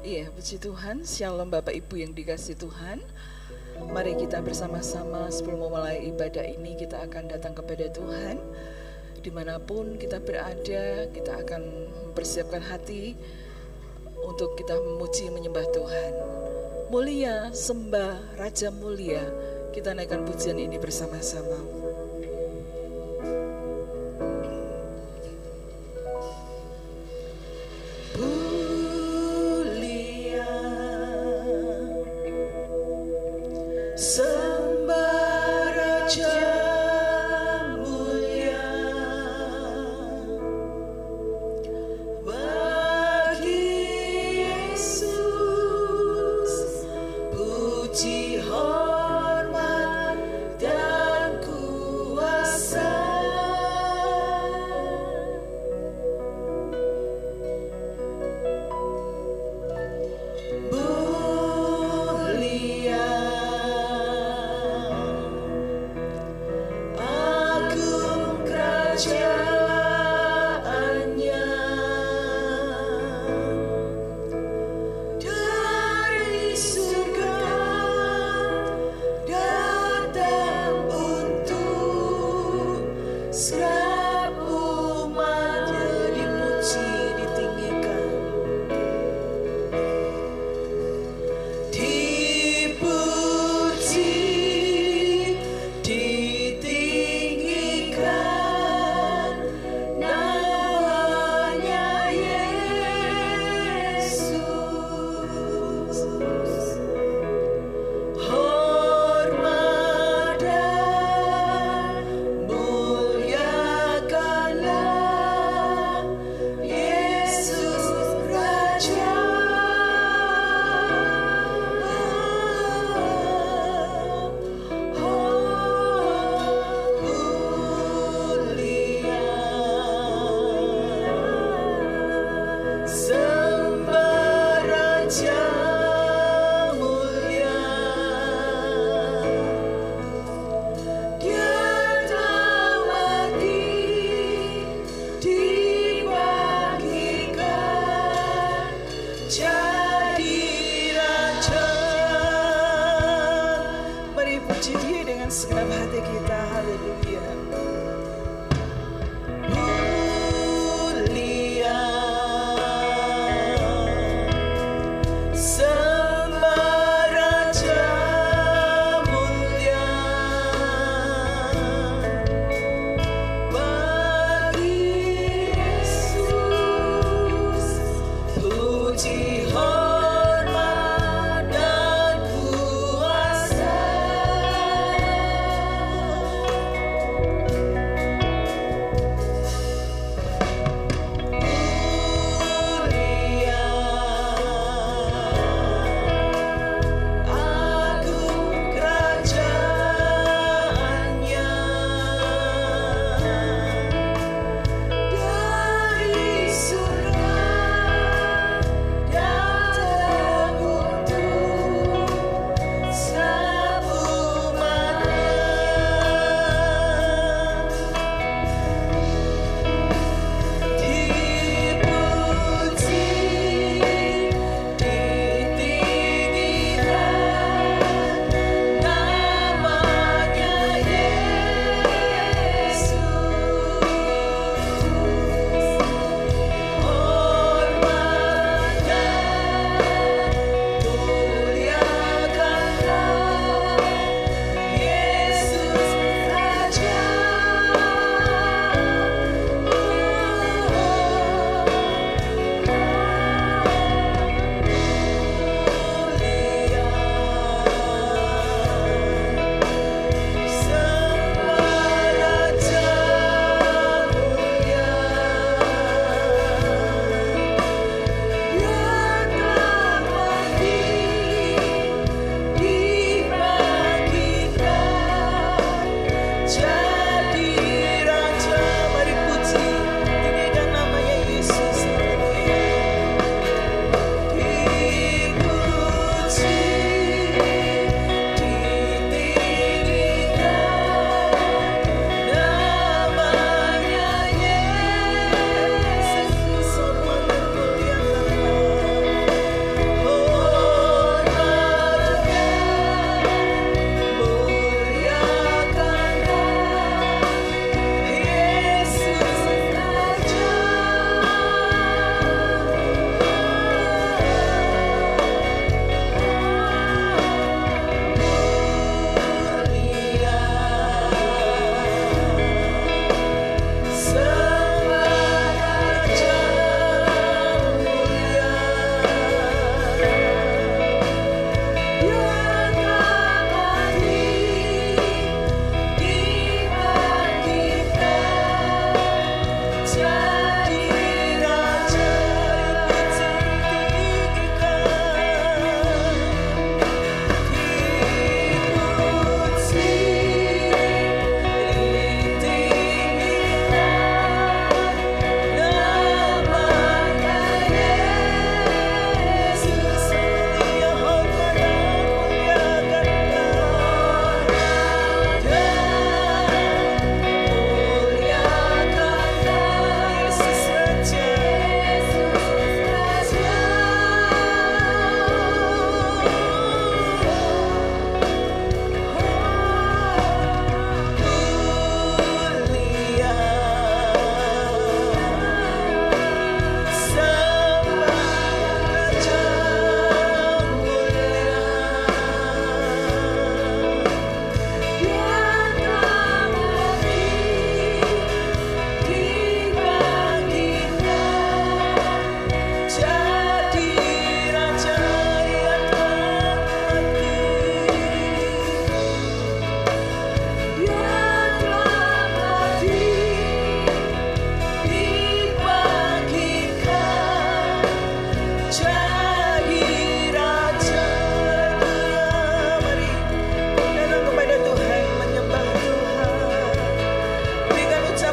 Iya, puji Tuhan. Shalom Bapak Ibu yang dikasihi Tuhan. Mari kita bersama-sama sebelum memulai ibadah ini, kita akan datang kepada Tuhan. Dimanapun kita berada, kita akan mempersiapkan hati untuk kita memuji menyembah Tuhan. Mulia, sembah, Raja mulia. Kita naikkan pujian ini bersama-sama. Mulia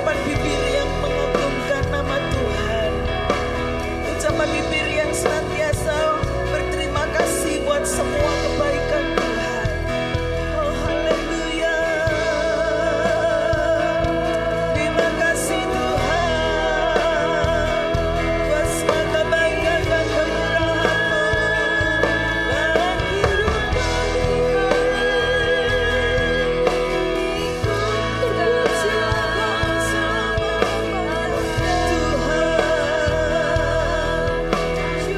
ucapan bibir yang mengagungkan nama Tuhan, ucapan bibir yang senantiasa berterima kasih buat semua kebaikan Tuhan. Oh haleluya, terima kasih Tuhan buat semua kebaikan dan kemurahan-Mu dalam hidup kami.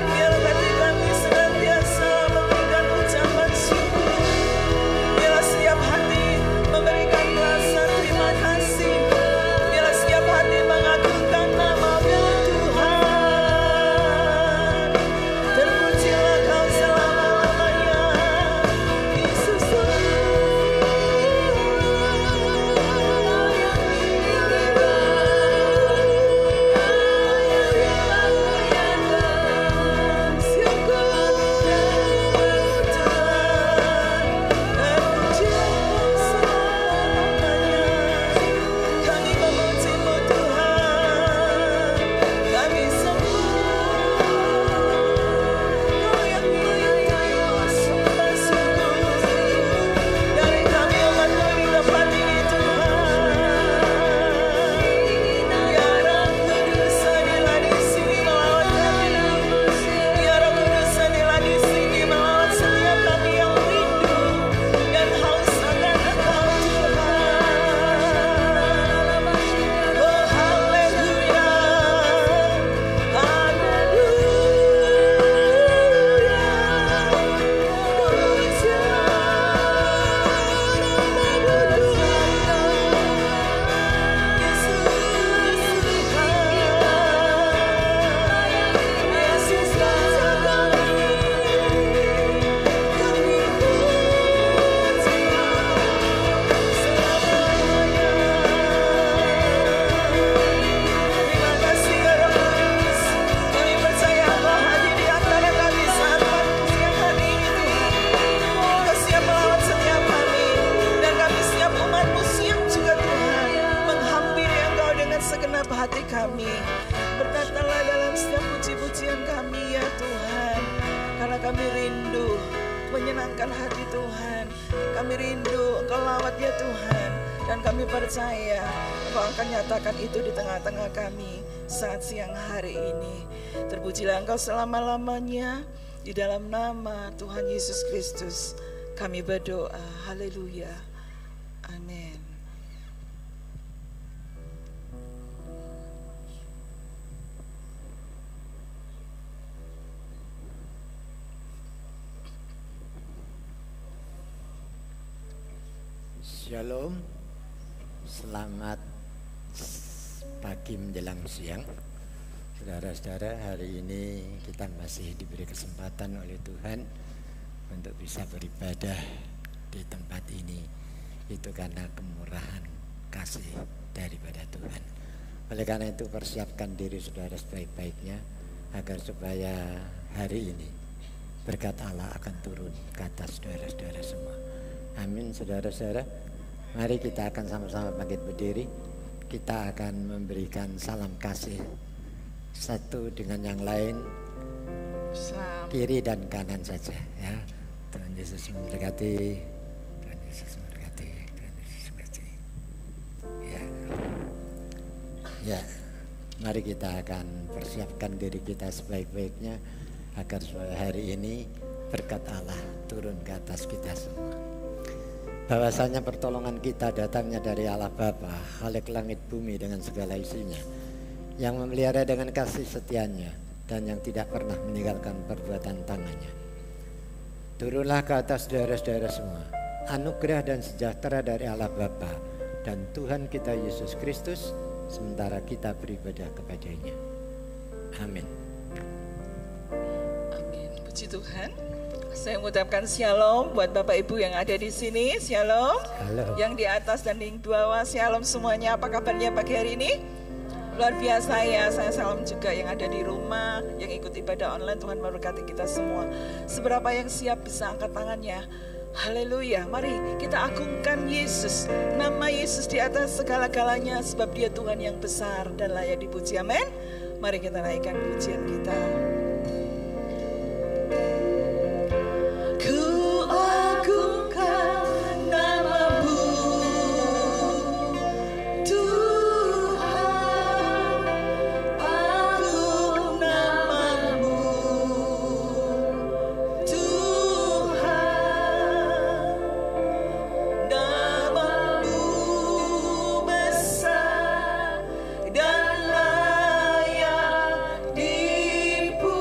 Biarlah hati kami senantiasa memberikan ucapan syukur. Biarlah setiap hati memberikan rasa terima kasih. Biarlah setiap hati mengagungkan nama-Mu Tuhan. Terpujilah Kau selama-lamanya, Yesus. Kami memuji-Mu Tuhan, kami sembah Kau yang sembah syukur dari kami umat-Mu di tempat ini Tuhan. Ya Roh Kudus, hadirlah di sini melawat kami. Ya Roh Kudus, hadirlah di sini melawat setiap kami yang rindu dan haus akan Engkau Tuhan. Oh haleluya, terima kasih ya Roh Kudus. Kami percaya Engkau hadir di antara kami saat siang hari ini Tuhan. Engkau siap melawat setiap kami, dan kami siap umat-Mu siap juga Tuhan menghampiri Engkau dengan segenap hati kami. Berkatalah dalam setiap puji-pujian kami ya Tuhan, karena kami rindu menyenangkan hati Tuhan. Kami rindu Engkau lawat ya Tuhan, dan kami percaya Engkau akan nyatakan itu di tengah-tengah kami saat siang hari ini. Terpujilah Engkau selama-lamanya. Di dalam nama Tuhan Yesus Kristus kami berdoa. Haleluya. Amin. Shalom, selamat pagi menjelang siang. Saudara-saudara, hari ini kita masih diberi kesempatan oleh Tuhan untuk bisa beribadah di tempat ini. Itu karena kemurahan kasih daripada Tuhan. Oleh karena itu persiapkan diri saudara sebaik-baiknya agar supaya hari ini berkat Allah akan turun ke atas saudara-saudara semua. Amin saudara-saudara. Mari kita akan sama-sama bangkit berdiri. Kita akan memberikan salam kasih satu dengan yang lain, kiri dan kanan saja ya. Tuhan Yesus memberkati. Tuhan Yesus memberkati. Tuhan Yesus memberkati. Ya, mari kita akan persiapkan diri kita sebaik-baiknya agar hari ini berkat Allah turun ke atas kita semua. Bahwasanya pertolongan kita datangnya dari Allah Bapa, Khalik langit bumi dengan segala isinya, yang memelihara dengan kasih setianya dan yang tidak pernah meninggalkan perbuatan tangannya. Turunlah ke atas saudara-saudara semua anugerah dan sejahtera dari Allah Bapa dan Tuhan kita Yesus Kristus sementara kita beribadah kepadanya. Amin. Amin. Puji Tuhan. Saya mengucapkan shalom buat Bapak Ibu yang ada di sini. Shalom. Halo. Yang di atas dan di bawah. Shalom semuanya. Apa kabarnya pagi hari ini? Luar biasa ya. Saya salam juga yang ada di rumah, yang ikut ibadah online. Tuhan memberkati kita semua. Seberapa yang siap bisa angkat tangannya. Haleluya, mari kita agungkan Yesus, nama Yesus di atas segala-galanya, sebab Dia Tuhan yang besar dan layak dipuji. Amin. Mari kita naikkan pujian kita. Ku agungkan nama-Mu, Tuhan, agung nama-Mu, Tuhan, nama-Mu besar dan layak dipuji.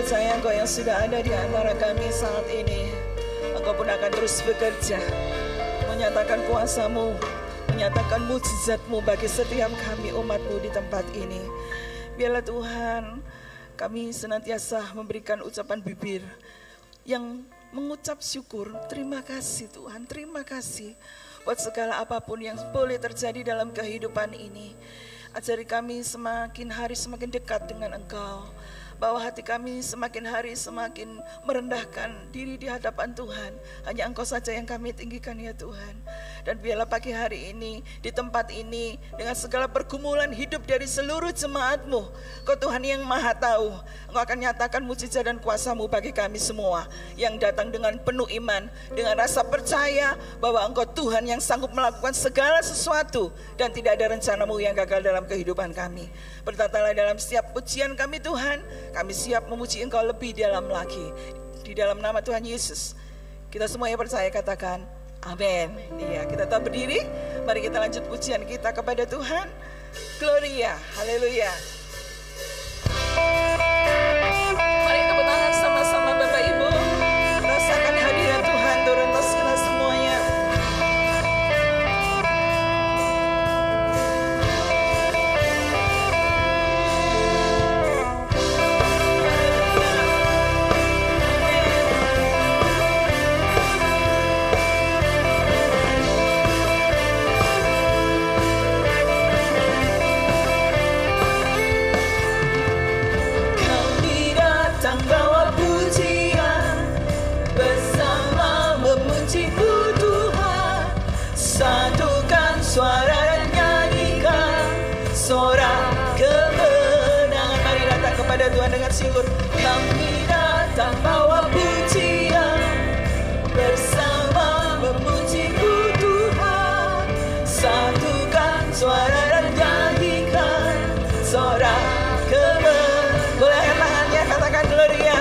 percaya Engkau yang sudah ada di antara kami saat ini, Engkau pun akan terus bekerja, menyatakan kuasa-Mu, menyatakan mujizat-Mu bagi setiap kami umat-Mu di tempat ini. Biarlah Tuhan, kami senantiasa memberikan ucapan bibir yang mengucap syukur. Terima kasih Tuhan, terima kasih buat segala apapun yang boleh terjadi dalam kehidupan ini. Ajari kami semakin hari semakin dekat dengan Engkau, bahwa hati kami semakin hari semakin merendahkan diri di hadapan Tuhan. Hanya Engkau saja yang kami tinggikan ya Tuhan. Dan biarlah pagi hari ini, di tempat ini, dengan segala pergumulan hidup dari seluruh jemaat-Mu, Kau Tuhan yang maha tahu, Engkau akan nyatakan mujizat dan kuasa-Mu bagi kami semua yang datang dengan penuh iman, dengan rasa percaya bahwa Engkau Tuhan yang sanggup melakukan segala sesuatu, dan tidak ada rencana-Mu yang gagal dalam kehidupan kami. Bertatalah dalam setiap pujian kami Tuhan, kami siap memuji Engkau lebih dalam lagi. Di dalam nama Tuhan Yesus, kita semua yang percaya katakan amin. Iya, kita tetap berdiri. Mari kita lanjut pujian kita kepada Tuhan. Gloria, haleluya. Mari tepuk tangan sama-sama Bapak Ibu. Rasakan hadirat Tuhan turun atas kita semuanya. Suara dan nyanyikan sorak kemenangan. Mari datang kepada Tuhan dengan syukur. Kami datang bawa pujian, bersama memuji-Mu Tuhan. Satukan suara dan nyanyikan sorak kemenangan. Boleh angkat tangannya, katakan Gloria.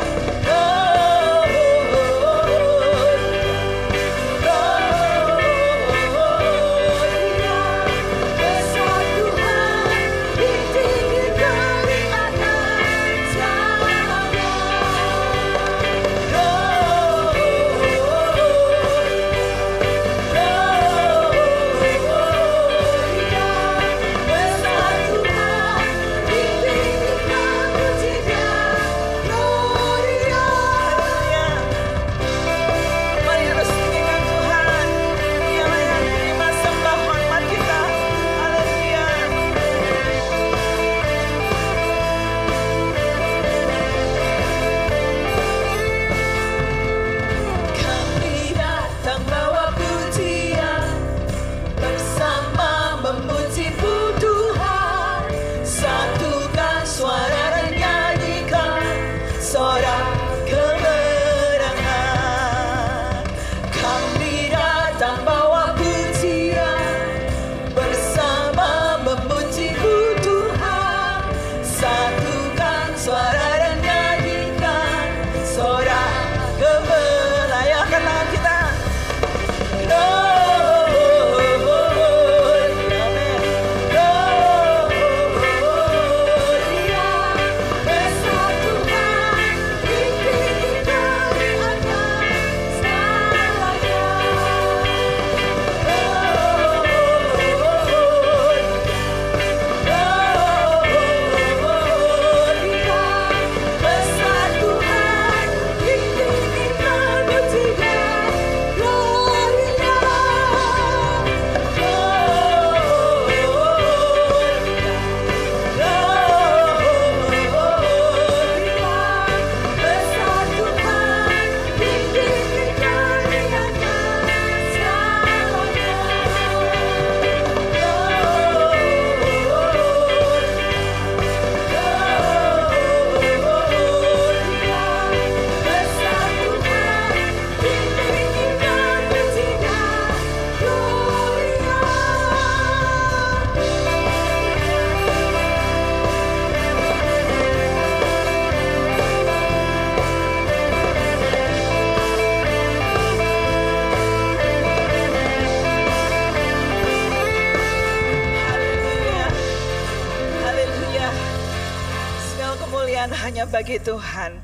Hanya bagi Tuhan.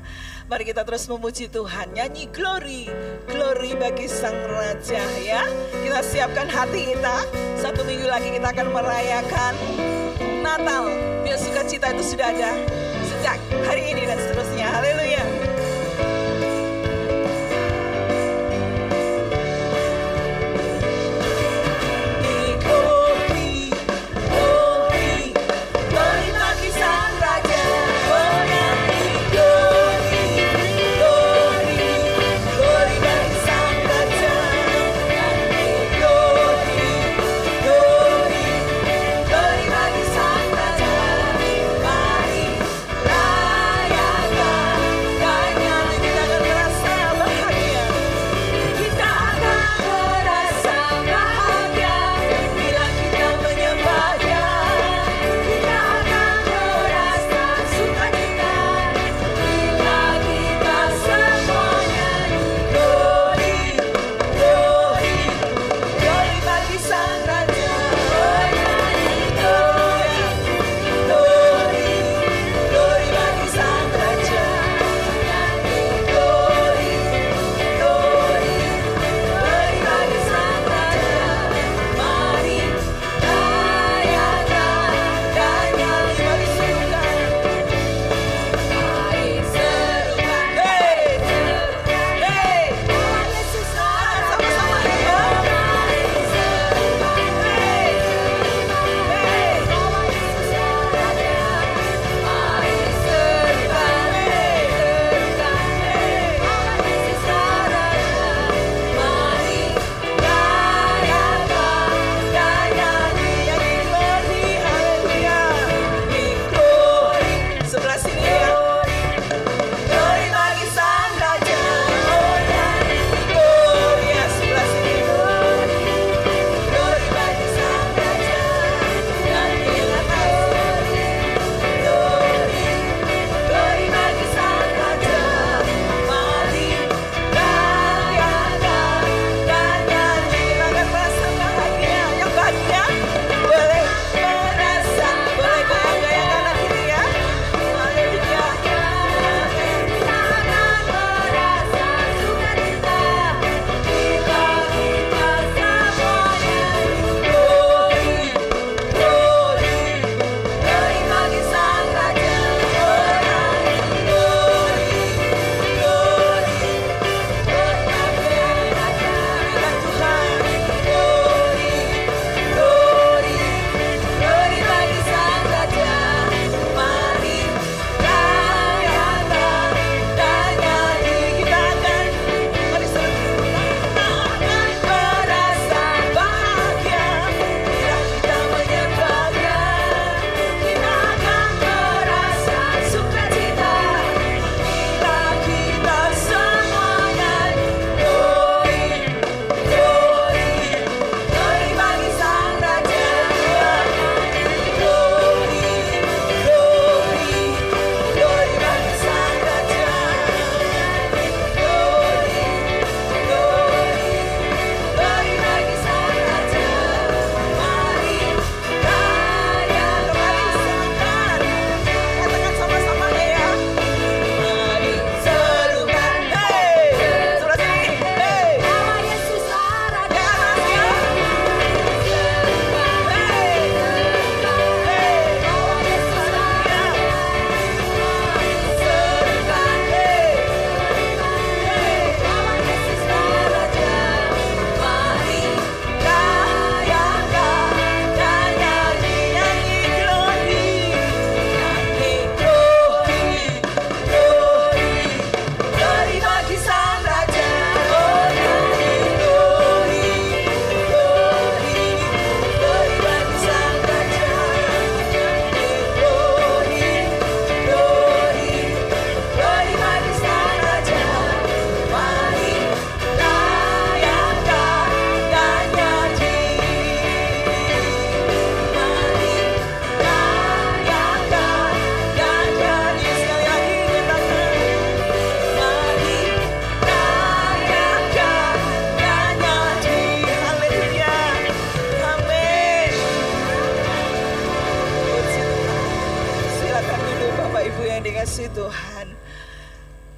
Mari kita terus memuji Tuhan, nyanyi glory, glory bagi Sang Raja ya. Kita siapkan hati kita, 1 minggu lagi kita akan merayakan Natal. Biar sukacita itu sudah ada sejak hari ini dan seterusnya. Haleluya.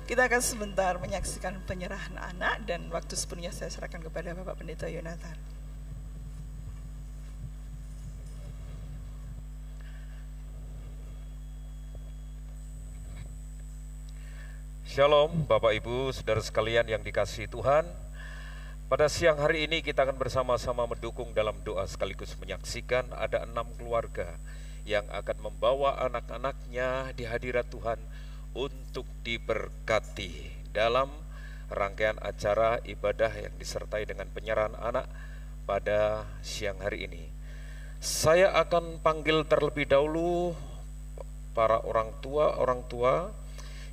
Kita akan sebentar menyaksikan penyerahan anak dan waktu sepenuhnya saya serahkan kepada Bapak Pendeta Yonatan. Shalom Bapak Ibu, Saudara sekalian yang dikasihi Tuhan. Pada siang hari ini kita akan bersama-sama mendukung dalam doa sekaligus menyaksikan ada 6 keluarga yang akan membawa anak-anaknya di hadirat Tuhan untuk diberkati dalam rangkaian acara ibadah yang disertai dengan penyerahan anak pada siang hari ini. Saya akan panggil terlebih dahulu para orang tua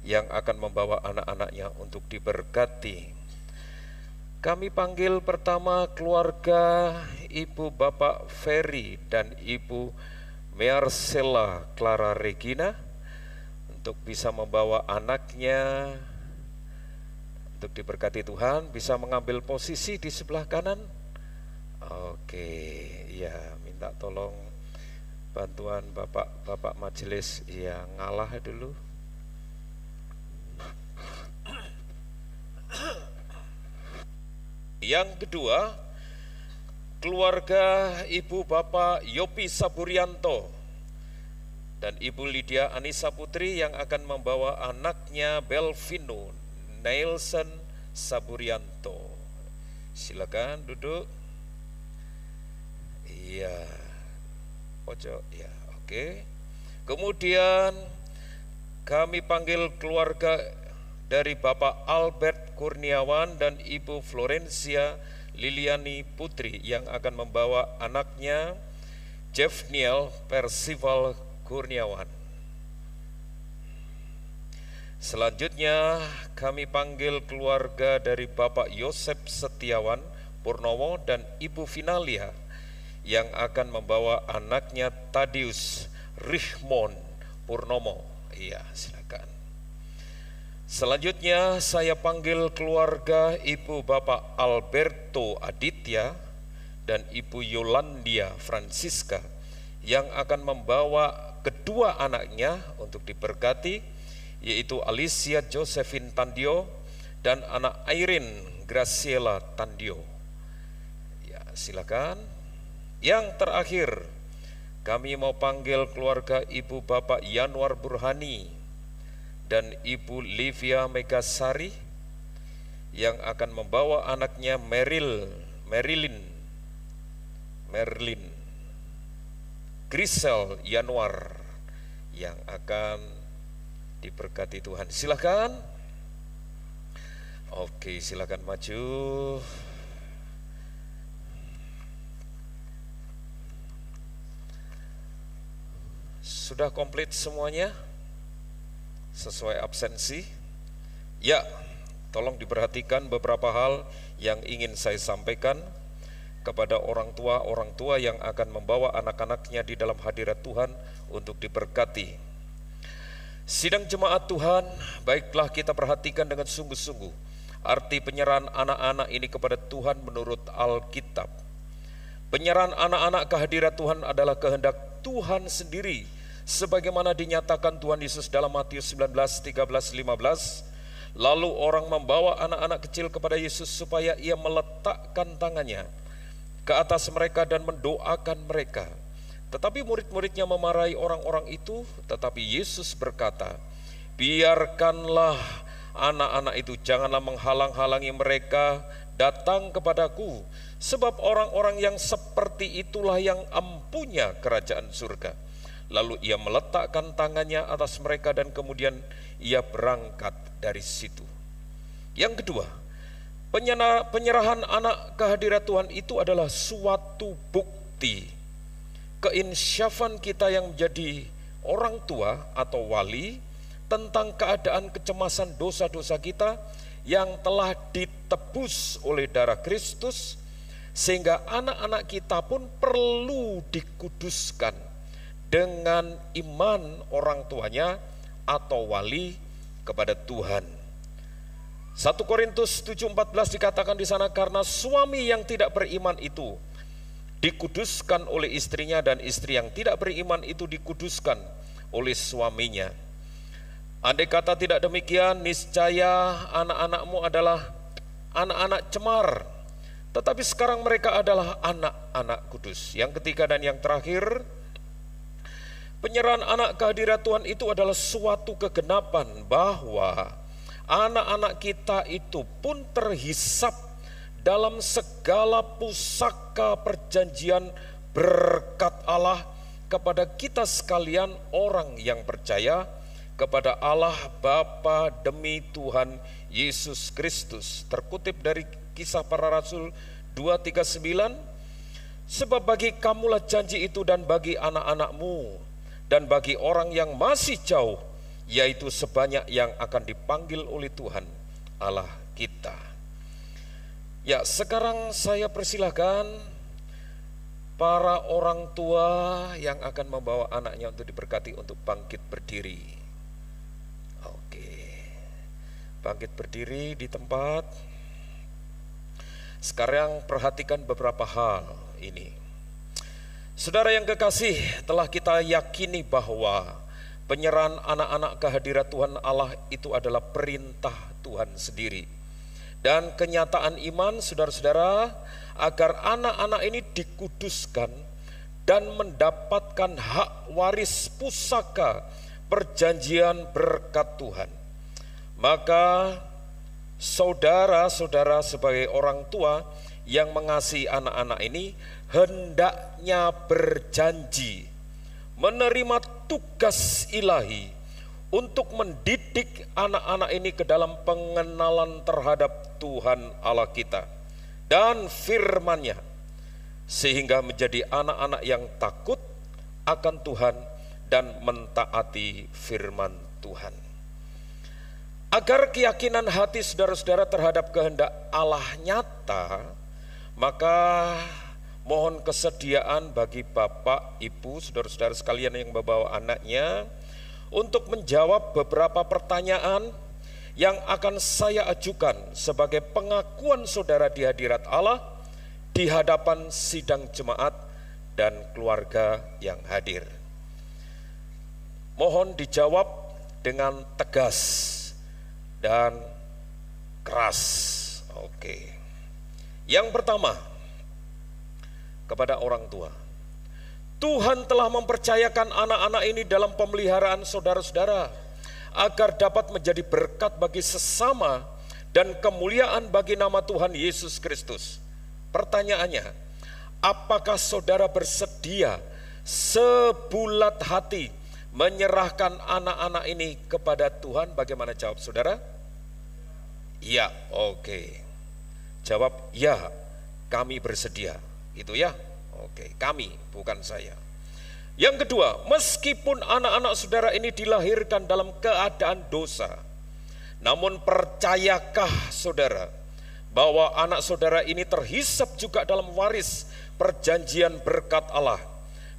yang akan membawa anak-anaknya untuk diberkati. Kami panggil pertama keluarga Ibu Bapak Ferry dan Ibu Marcella Clara Regina untuk bisa membawa anaknya untuk diberkati Tuhan. Bisa mengambil posisi di sebelah kanan. Oke, ya, minta tolong bantuan Bapak majelis yang ngalah dulu. Yang kedua, keluarga Ibu Bapak Yopi Saburianto dan Ibu Lydia Anissa Putri yang akan membawa anaknya Belvino Nelson Saburianto. Silakan duduk. Iya, pojok ya, oke. Kemudian kami panggil keluarga dari Bapak Albert Kurniawan dan Ibu Florencia Liliani Putri yang akan membawa anaknya Jeffniel Percival Kurniawan. Selanjutnya kami panggil keluarga dari Bapak Yosep Setiawan Purnomo dan Ibu Finalia yang akan membawa anaknya Tadius Richmond Purnomo. Iya, silakan. Selanjutnya saya panggil keluarga Ibu Bapak Alberto Aditya dan Ibu Yolandia Francisca yang akan membawa kedua anaknya untuk diberkati, yaitu Alicia Josephine Tandio dan anak Irene Graciela Tandio. Ya, silakan. Yang terakhir, kami mau panggil keluarga Ibu Bapak Yanuar Burhani dan Ibu Livia Megasari yang akan membawa anaknya Marilyn Grisel Yanuar yang akan diberkati Tuhan. Silakan. Oke, silakan maju. Sudah komplit semuanya? Sesuai absensi? Ya, tolong diperhatikan beberapa hal yang ingin saya sampaikan kepada orang tua yang akan membawa anak-anaknya di dalam hadirat Tuhan untuk diberkati. Sidang jemaat Tuhan, baiklah kita perhatikan dengan sungguh-sungguh arti penyerahan anak-anak ini kepada Tuhan menurut Alkitab. Penyerahan anak-anak ke hadirat Tuhan adalah kehendak Tuhan sendiri, sebagaimana dinyatakan Tuhan Yesus dalam Matius 19, 13, 15. Lalu orang membawa anak-anak kecil kepada Yesus supaya ia meletakkan tangannya ke atas mereka dan mendoakan mereka. Tetapi murid-muridnya memarahi orang-orang itu, tetapi Yesus berkata, biarkanlah anak-anak itu, janganlah menghalang-halangi mereka datang kepadaku, sebab orang-orang yang seperti itulah yang empunya kerajaan surga. Lalu ia meletakkan tangannya atas mereka dan kemudian ia berangkat dari situ. Yang kedua, penyerahan anak ke hadirat Tuhan itu adalah suatu bukti keinsyafan kita yang menjadi orang tua atau wali tentang keadaan kecemasan dosa-dosa kita yang telah ditebus oleh darah Kristus, sehingga anak-anak kita pun perlu dikuduskan dengan iman orang tuanya atau wali kepada Tuhan. 1 Korintus 7:14 dikatakan di sana, karena suami yang tidak beriman itu dikuduskan oleh istrinya dan istri yang tidak beriman itu dikuduskan oleh suaminya. Andai kata tidak demikian, niscaya anak-anakmu adalah anak-anak cemar, tetapi sekarang mereka adalah anak-anak kudus. Yang ketiga dan yang terakhir, penyerahan anak kehadirat Tuhan itu adalah suatu kegenapan bahwa anak-anak kita itu pun terhisap dalam segala pusaka perjanjian berkat Allah kepada kita sekalian orang yang percaya kepada Allah Bapa demi Tuhan Yesus Kristus. Terkutip dari Kisah Para Rasul 2:39, sebab bagi kamulah janji itu dan bagi anak-anakmu dan bagi orang yang masih jauh, yaitu sebanyak yang akan dipanggil oleh Tuhan Allah kita. Ya, sekarang saya persilahkan para orang tua yang akan membawa anaknya untuk diberkati untuk bangkit berdiri. Bangkit berdiri di tempat. Sekarang perhatikan beberapa hal ini. Saudara yang kekasih, telah kita yakini bahwa penyerahan anak-anak kehadirat Tuhan Allah itu adalah perintah Tuhan sendiri. Dan kenyataan iman saudara-saudara agar anak-anak ini dikuduskan dan mendapatkan hak waris pusaka perjanjian berkat Tuhan. Maka saudara-saudara sebagai orang tua yang mengasihi anak-anak ini hendaknya berjanji menerima tugas ilahi untuk mendidik anak-anak ini ke dalam pengenalan terhadap Tuhan Allah kita dan firman-Nya, sehingga menjadi anak-anak yang takut akan Tuhan dan mentaati firman Tuhan. Agar keyakinan hati saudara-saudara terhadap kehendak Allah nyata, maka mohon kesediaan bagi Bapak, Ibu, saudara-saudara sekalian yang membawa anaknya untuk menjawab beberapa pertanyaan yang akan saya ajukan sebagai pengakuan saudara di hadirat Allah di hadapan sidang jemaat dan keluarga yang hadir. Mohon dijawab dengan tegas dan keras. Oke. Yang pertama, kepada orang tua. Tuhan telah mempercayakan anak-anak ini dalam pemeliharaan saudara-saudara agar dapat menjadi berkat bagi sesama dan kemuliaan bagi nama Tuhan Yesus Kristus. Pertanyaannya, apakah saudara bersedia sebulat hati menyerahkan anak-anak ini kepada Tuhan? Bagaimana jawab saudara? Ya, oke. Jawab, ya, kami bersedia. Itu ya, oke, kami, bukan saya. Yang kedua, meskipun anak-anak saudara ini dilahirkan dalam keadaan dosa, namun percayakah saudara bahwa anak saudara ini terhisap juga dalam waris perjanjian berkat Allah?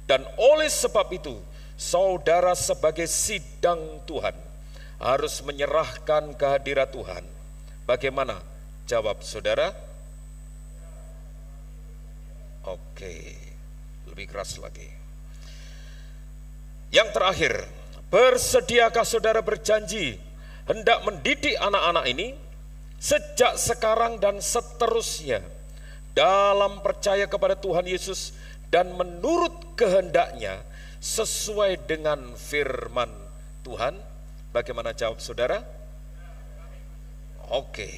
Dan oleh sebab itu, saudara sebagai sidang Tuhan harus menyerahkan kehadirat Tuhan. Bagaimana jawab saudara? Oke, lebih keras lagi. Yang terakhir, bersediakah saudara berjanji hendak mendidik anak-anak ini sejak sekarang dan seterusnya dalam percaya kepada Tuhan Yesus dan menurut kehendaknya sesuai dengan firman Tuhan? Bagaimana jawab saudara? Oke.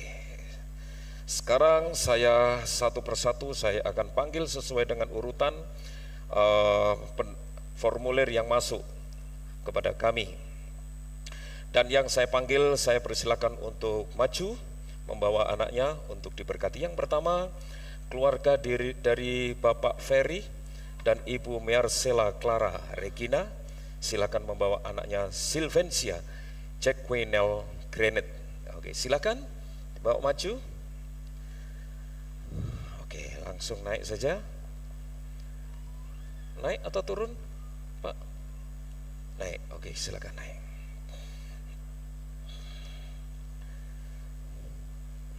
Sekarang saya satu persatu saya akan panggil sesuai dengan urutan formulir yang masuk kepada kami. Dan yang saya panggil, saya persilakan untuk maju membawa anaknya untuk diberkati. Yang pertama, keluarga dari Bapak Ferry dan Ibu Marcella Clara Regina. Silakan membawa anaknya Sylvencia Jacquinel Granite. Oke, silakan bawa maju. Oke, langsung naik saja. Naik atau turun, Pak? Naik. Oke, silakan naik.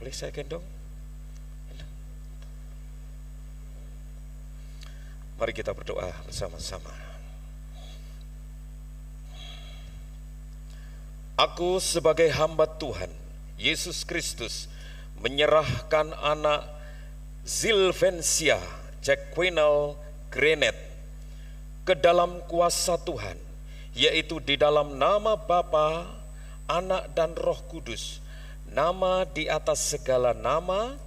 Boleh saya gendong? Mari kita berdoa bersama-sama. Aku sebagai hamba Tuhan Yesus Kristus menyerahkan anak Zilvensia Jacquinel Grenet ke dalam kuasa Tuhan, yaitu di dalam nama Bapa, Anak dan Roh Kudus, nama di atas segala nama,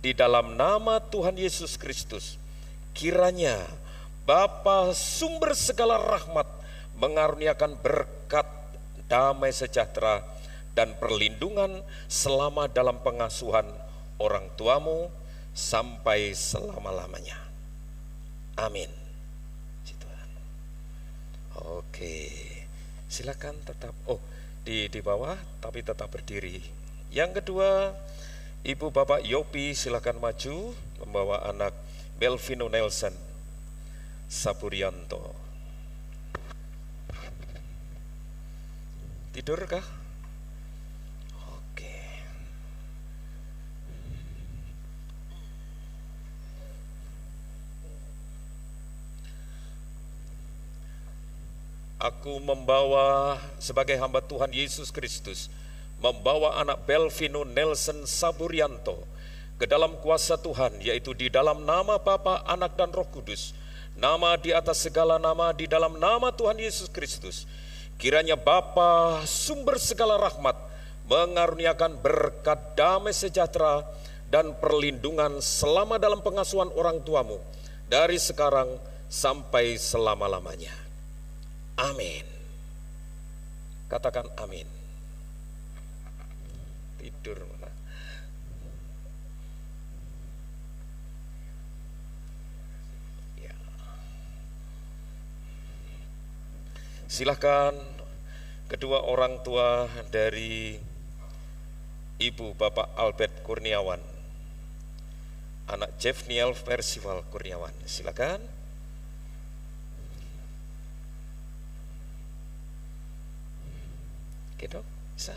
di dalam nama Tuhan Yesus Kristus. Kiranya Bapa sumber segala rahmat mengaruniakan berkat, damai sejahtera dan perlindungan selama dalam pengasuhan orang tuamu sampai selama-lamanya. Amin. Oke, silakan tetap di bawah tapi tetap berdiri. Yang kedua, Ibu Bapak Yopi silakan maju membawa anak Belvino Nelson Saburianto. Tidurkah? Oke. Aku membawa sebagai hamba Tuhan Yesus Kristus, membawa anak Belvino Nelson Saburianto ke dalam kuasa Tuhan, yaitu di dalam nama Bapa, Anak dan Roh Kudus, nama di atas segala nama, di dalam nama Tuhan Yesus Kristus. Kiranya Bapa sumber segala rahmat mengaruniakan berkat, damai sejahtera dan perlindungan selama dalam pengasuhan orang tuamu dari sekarang sampai selama-lamanya. Amin. Katakan amin. Tidur malah. Ya. Silakan kedua orang tua dari Ibu Bapak Albert Kurniawan, anak Jeffniel Percival Kurniawan, silakan. Oke dok, bisa.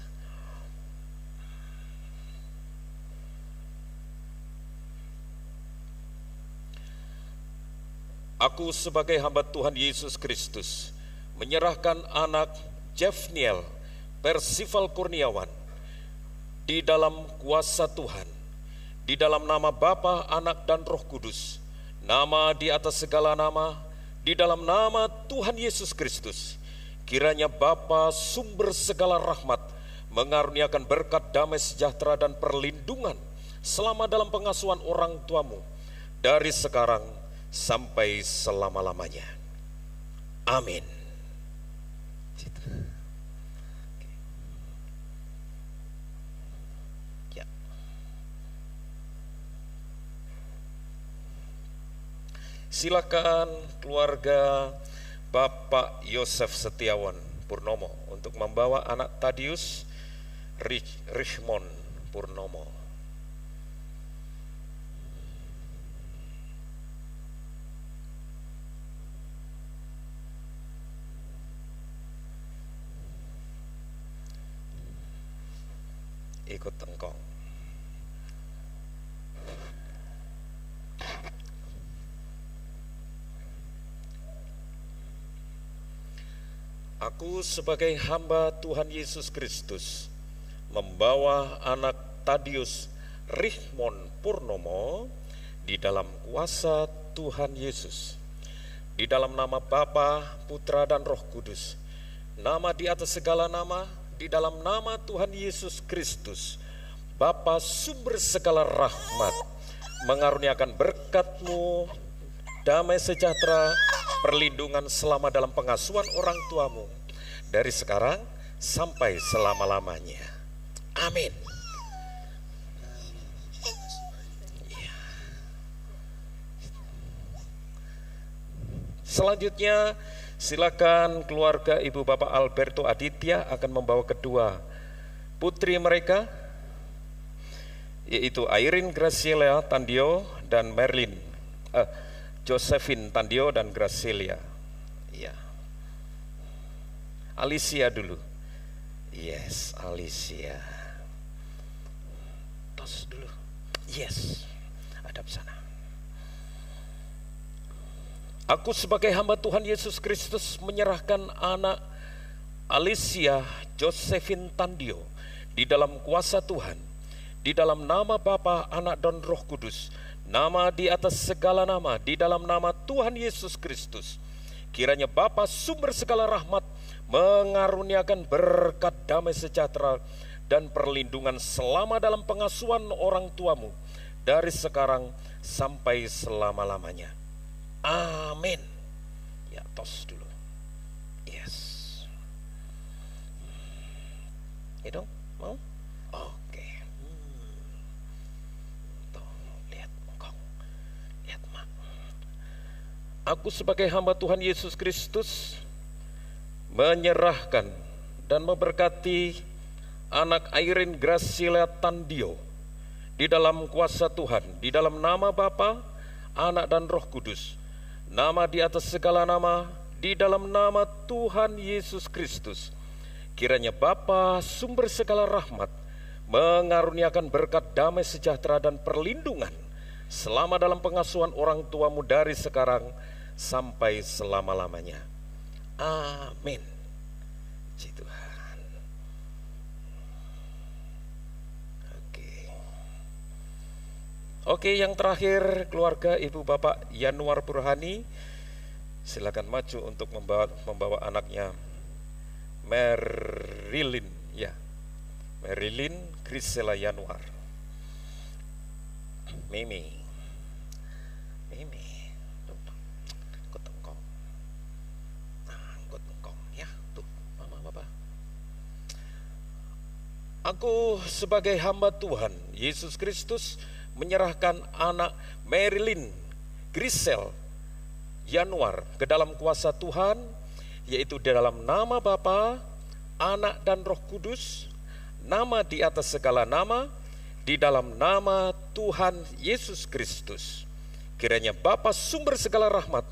Aku sebagai hamba Tuhan Yesus Kristus menyerahkan anak Jeffniel Percival Kurniawan di dalam kuasa Tuhan, di dalam nama Bapa, Anak dan Roh Kudus, nama di atas segala nama, di dalam nama Tuhan Yesus Kristus. Kiranya Bapa sumber segala rahmat mengaruniakan berkat, damai sejahtera dan perlindungan selama dalam pengasuhan orang tuamu dari sekarang sampai selama-lamanya. Amin. Ya. Silakan keluarga Bapak Yosef Setiawan Purnomo untuk membawa anak Tadius Richmond Purnomo. Ikut engkau. Aku sebagai hamba Tuhan Yesus Kristus membawa anak Tadius Richmond Purnomo di dalam kuasa Tuhan Yesus, di dalam nama Bapa, Putra dan Roh Kudus, nama di atas segala nama, di dalam nama Tuhan Yesus Kristus. Bapa sumber segala rahmat mengaruniakan berkat-Mu, damai sejahtera, perlindungan selama dalam pengasuhan orang tuamu dari sekarang sampai selama-lamanya. Amin. Selanjutnya silakan keluarga Ibu Bapak Alberto Aditya akan membawa kedua putri mereka, yaitu Irene Graciela Tandio dan Josephine Tandio dan Gracilia. Ya. Alicia dulu. Yes, Alicia. Tos dulu. Yes. Hadap sana. Aku sebagai hamba Tuhan Yesus Kristus menyerahkan anak Alicia Josephine Tandio, di dalam kuasa Tuhan, di dalam nama Bapa, Anak, dan Roh Kudus, nama di atas segala nama, di dalam nama Tuhan Yesus Kristus, kiranya Bapa sumber segala rahmat mengaruniakan berkat damai sejahtera dan perlindungan selama dalam pengasuhan orang tuamu, dari sekarang sampai selama-lamanya. Amin. Ya, tos dulu. Yes. Itu mau? Oke. Tuh, lihat engkau. Lihat mak. Aku sebagai hamba Tuhan Yesus Kristus menyerahkan dan memberkati anak Irene Graciela Tandio di dalam kuasa Tuhan, di dalam nama Bapa, Anak, dan Roh Kudus, nama di atas segala nama, di dalam nama Tuhan Yesus Kristus. Kiranya Bapa sumber segala rahmat mengaruniakan berkat damai sejahtera dan perlindungan selama dalam pengasuhan orang tuamu, dari sekarang sampai selama-lamanya. Amin. Puji Tuhan. Oke, yang terakhir keluarga Ibu Bapak Yanuar Burhani, silakan maju untuk membawa anaknya Marilyn, ya, Marilyn Grisela Yanuar. Mimi, ikut engkau, ikut engkau, ya, tuh, mama, papa. Aku sebagai hamba Tuhan Yesus Kristus menyerahkan anak Marilyn Grisel Yanuar ke dalam kuasa Tuhan, yaitu di dalam nama Bapa, Anak, dan Roh Kudus, nama di atas segala nama, di dalam nama Tuhan Yesus Kristus. Kiranya Bapa sumber segala rahmat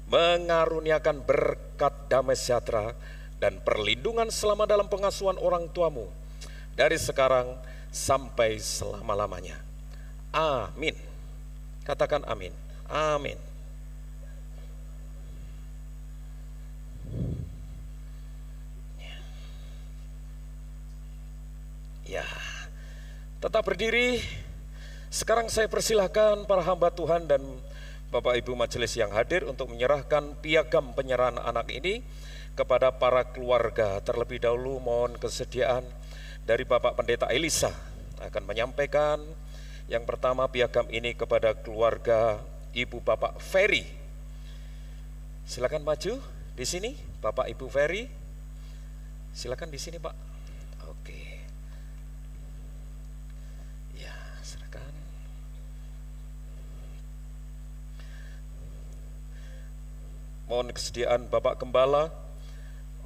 mengaruniakan berkat damai sejahtera dan perlindungan selama dalam pengasuhan orang tuamu, dari sekarang sampai selama-lamanya. Amin. Katakan amin. Amin. Ya, tetap berdiri. Sekarang saya persilahkan para hamba Tuhan dan Bapak Ibu majelis yang hadir untuk menyerahkan piagam penyerahan anak ini kepada para keluarga. Terlebih dahulu mohon kesediaan dari Bapak Pendeta Elisa akan menyampaikan yang pertama piagam ini kepada keluarga Ibu Bapak Ferry. Silakan maju di sini, Bapak Ibu Ferry. Silakan di sini, Pak. Oke. Ya, silakan. Mohon kesediaan Bapak Gembala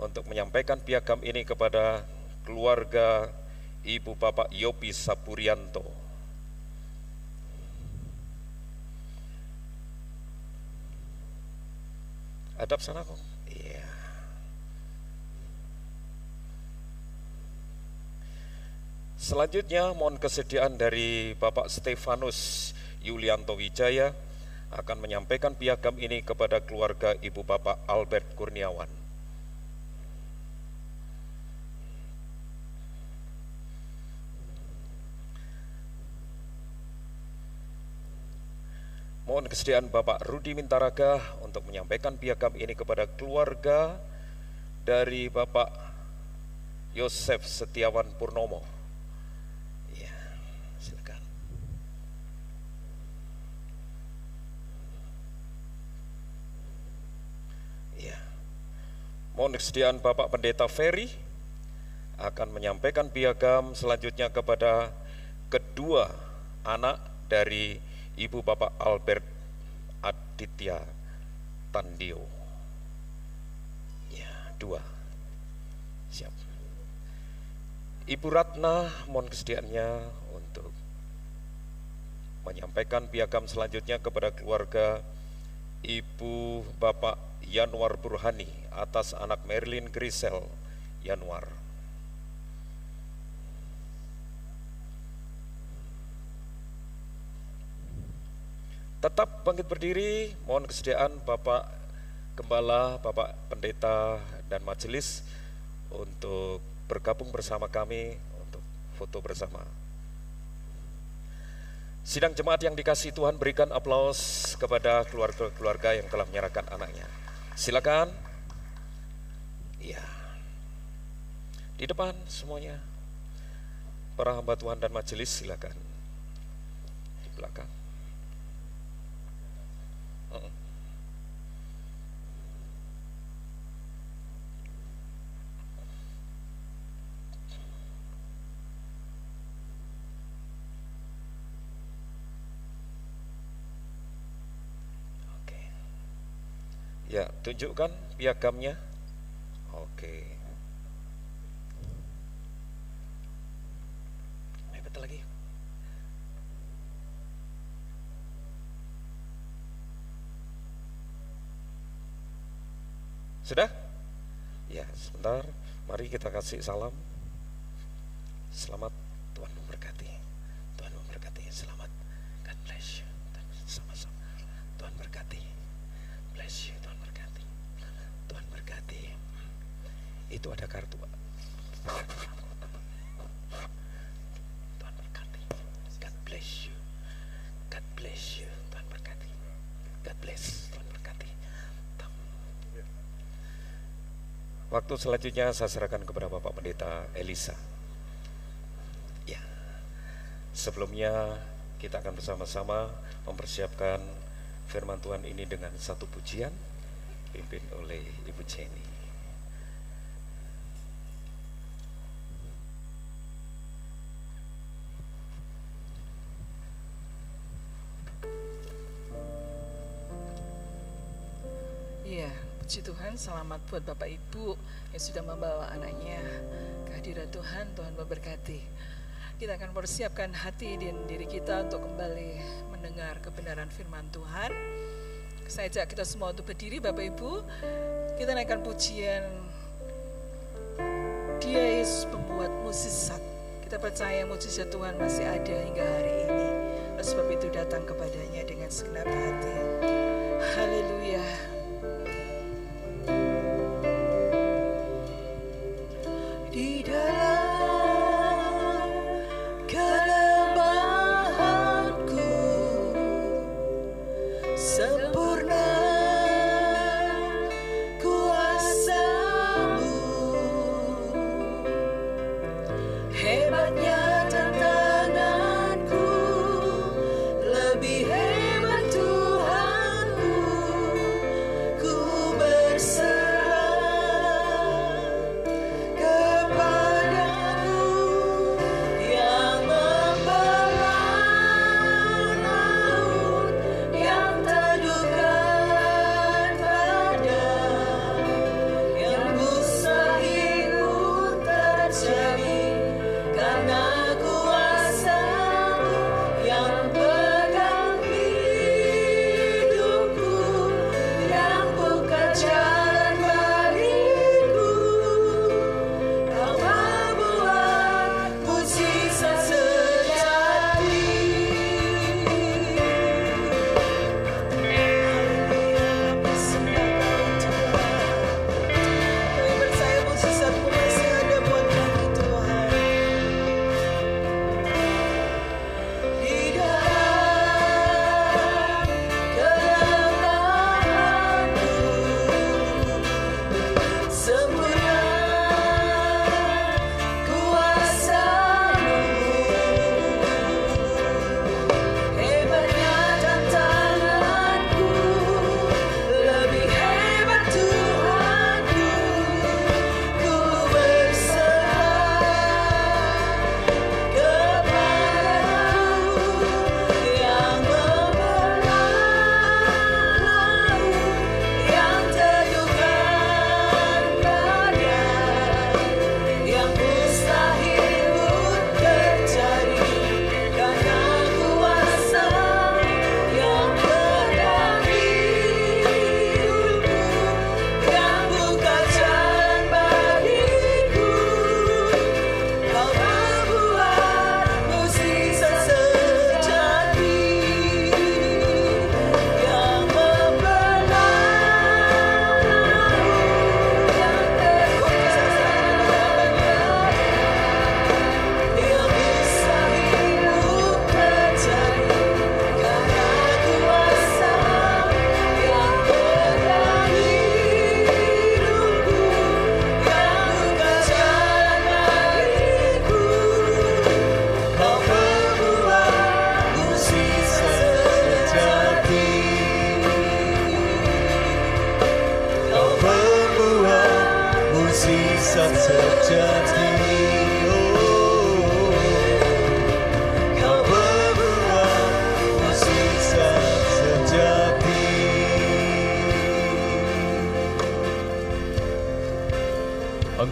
untuk menyampaikan piagam ini kepada keluarga Ibu Bapak Yopi Sapurianto. Hadap sana kok. Iya. Selanjutnya mohon kesediaan dari Bapak Stefanus Yulianto Wijaya akan menyampaikan piagam ini kepada keluarga Ibu Bapak Albert Kurniawan. Mohon kesediaan Bapak Rudi Mintaraga untuk menyampaikan piagam ini kepada keluarga dari Bapak Yosef Setiawan Purnomo. Ya, silakan. Ya. Mohon kesediaan Bapak Pendeta Ferry akan menyampaikan piagam selanjutnya kepada kedua anak dari Ibu Bapak Albert Aditya Tandio. Ya, dua. Siap. Ibu Ratna mohon kesediaannya untuk menyampaikan piagam selanjutnya kepada keluarga Ibu Bapak Yanuar Burhani atas anak Marilyn Grisel Yanuar. Tetap bangkit berdiri, mohon kesediaan Bapak Gembala, Bapak Pendeta, dan Majelis untuk bergabung bersama kami untuk foto bersama. Sidang jemaat yang dikasihi Tuhan, berikan aplaus kepada keluarga-keluarga yang telah menyerahkan anaknya. Silakan. Iya. Di depan semuanya. Para hamba Tuhan dan majelis silakan. Di belakang. Ya, tunjukkan piagamnya. Oke. Betul lagi. Sudah? Ya, sebentar. Mari kita kasih salam. Selamat, Tuhan memberkati. Tuhan memberkati. Selamat. God bless you. Sama-sama. Tuhan berkati. Bless you. Tuhan berkati. Tuhan berkati. Itu ada kartu, Pak. Tuhan berkati. God bless you. God bless you. Tuhan berkati. God bless. Tuhan berkati. Waktu selanjutnya saya serahkan kepada Bapak Pendeta Elisa. Ya. Sebelumnya kita akan bersama-sama mempersiapkan firman Tuhan ini dengan satu pujian dipimpin oleh Ibu Jenny. Ya, puji Tuhan, selamat buat Bapak Ibu yang sudah membawa anaknya ke hadirat Tuhan. Tuhan memberkati. Kita akan persiapkan hati dan diri kita untuk kembali mendengar kebenaran firman Tuhan. Saya ajak kita semua untuk berdiri, Bapak Ibu. Kita naikkan pujian Dia Yesus pembuat mukjizat. Kita percaya mukjizat Tuhan masih ada hingga hari ini. Oleh sebab itu datang kepadanya dengan segenap hati. Haleluya. Di dalam kelemahanku sempurna kuasa-Mu, hebatnya tantanganku, lebih hebat Tuhanku.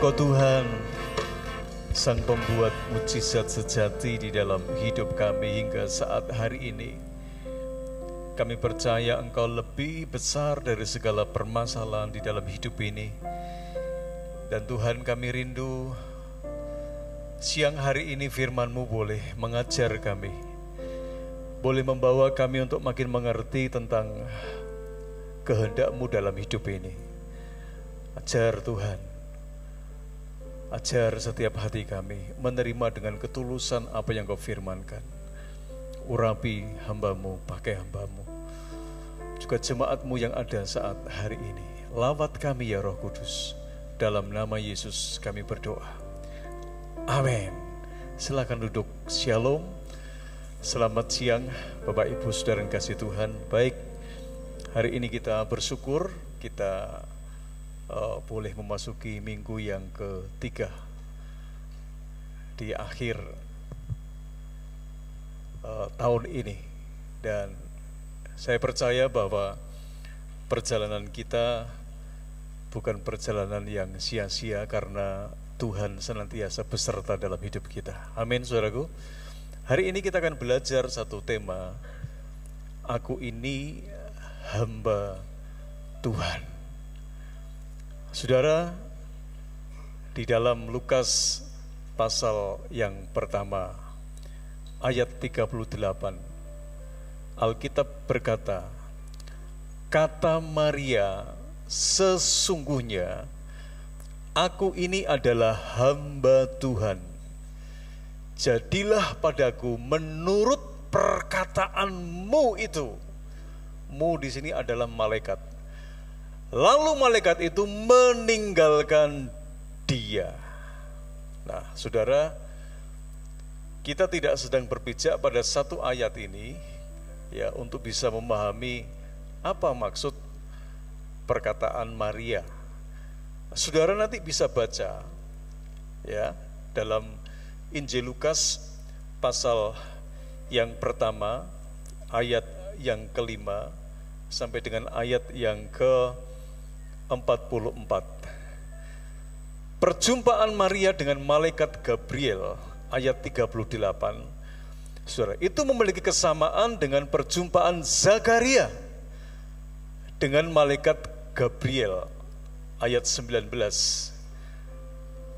Engkau Tuhan, Sang Pembuat mujizat sejati di dalam hidup kami hingga saat hari ini. Kami percaya Engkau lebih besar dari segala permasalahan di dalam hidup ini. Dan Tuhan, kami rindu siang hari ini firman-Mu boleh mengajar kami, boleh membawa kami untuk makin mengerti tentang kehendak-Mu dalam hidup ini. Ajar Tuhan, ajar setiap hati kami menerima dengan ketulusan apa yang Kau firmankan. Urapi hamba-Mu, pakai hamba-Mu, juga jemaat-Mu yang ada saat hari ini. Lawat kami ya Roh Kudus. Dalam nama Yesus kami berdoa. Amin. Silakan duduk. Shalom. Selamat siang Bapak Ibu Saudara yang kasih Tuhan. Baik, hari ini kita bersyukur kita boleh memasuki minggu yang ketiga di akhir tahun ini. Dan saya percaya bahwa perjalanan kita bukan perjalanan yang sia-sia karena Tuhan senantiasa beserta dalam hidup kita. Amin, saudaraku. Hari ini kita akan belajar satu tema, Aku ini hamba Tuhan. Saudara, di dalam Lukas pasal yang pertama, ayat 38, Alkitab berkata, kata Maria, sesungguhnya aku ini adalah hamba Tuhan. Jadilah padaku menurut perkataanmu itu. Mu di sini adalah malaikat. Lalu malaikat itu meninggalkan dia. Nah, saudara, kita tidak sedang berpijak pada satu ayat ini ya untuk bisa memahami apa maksud perkataan Maria. Saudara nanti bisa baca ya dalam Injil Lukas pasal yang pertama ayat yang kelima sampai dengan ayat yang ke-44. Perjumpaan Maria dengan malaikat Gabriel ayat 38. Saudara, itu memiliki kesamaan dengan perjumpaan Zakaria dengan malaikat Gabriel ayat 19.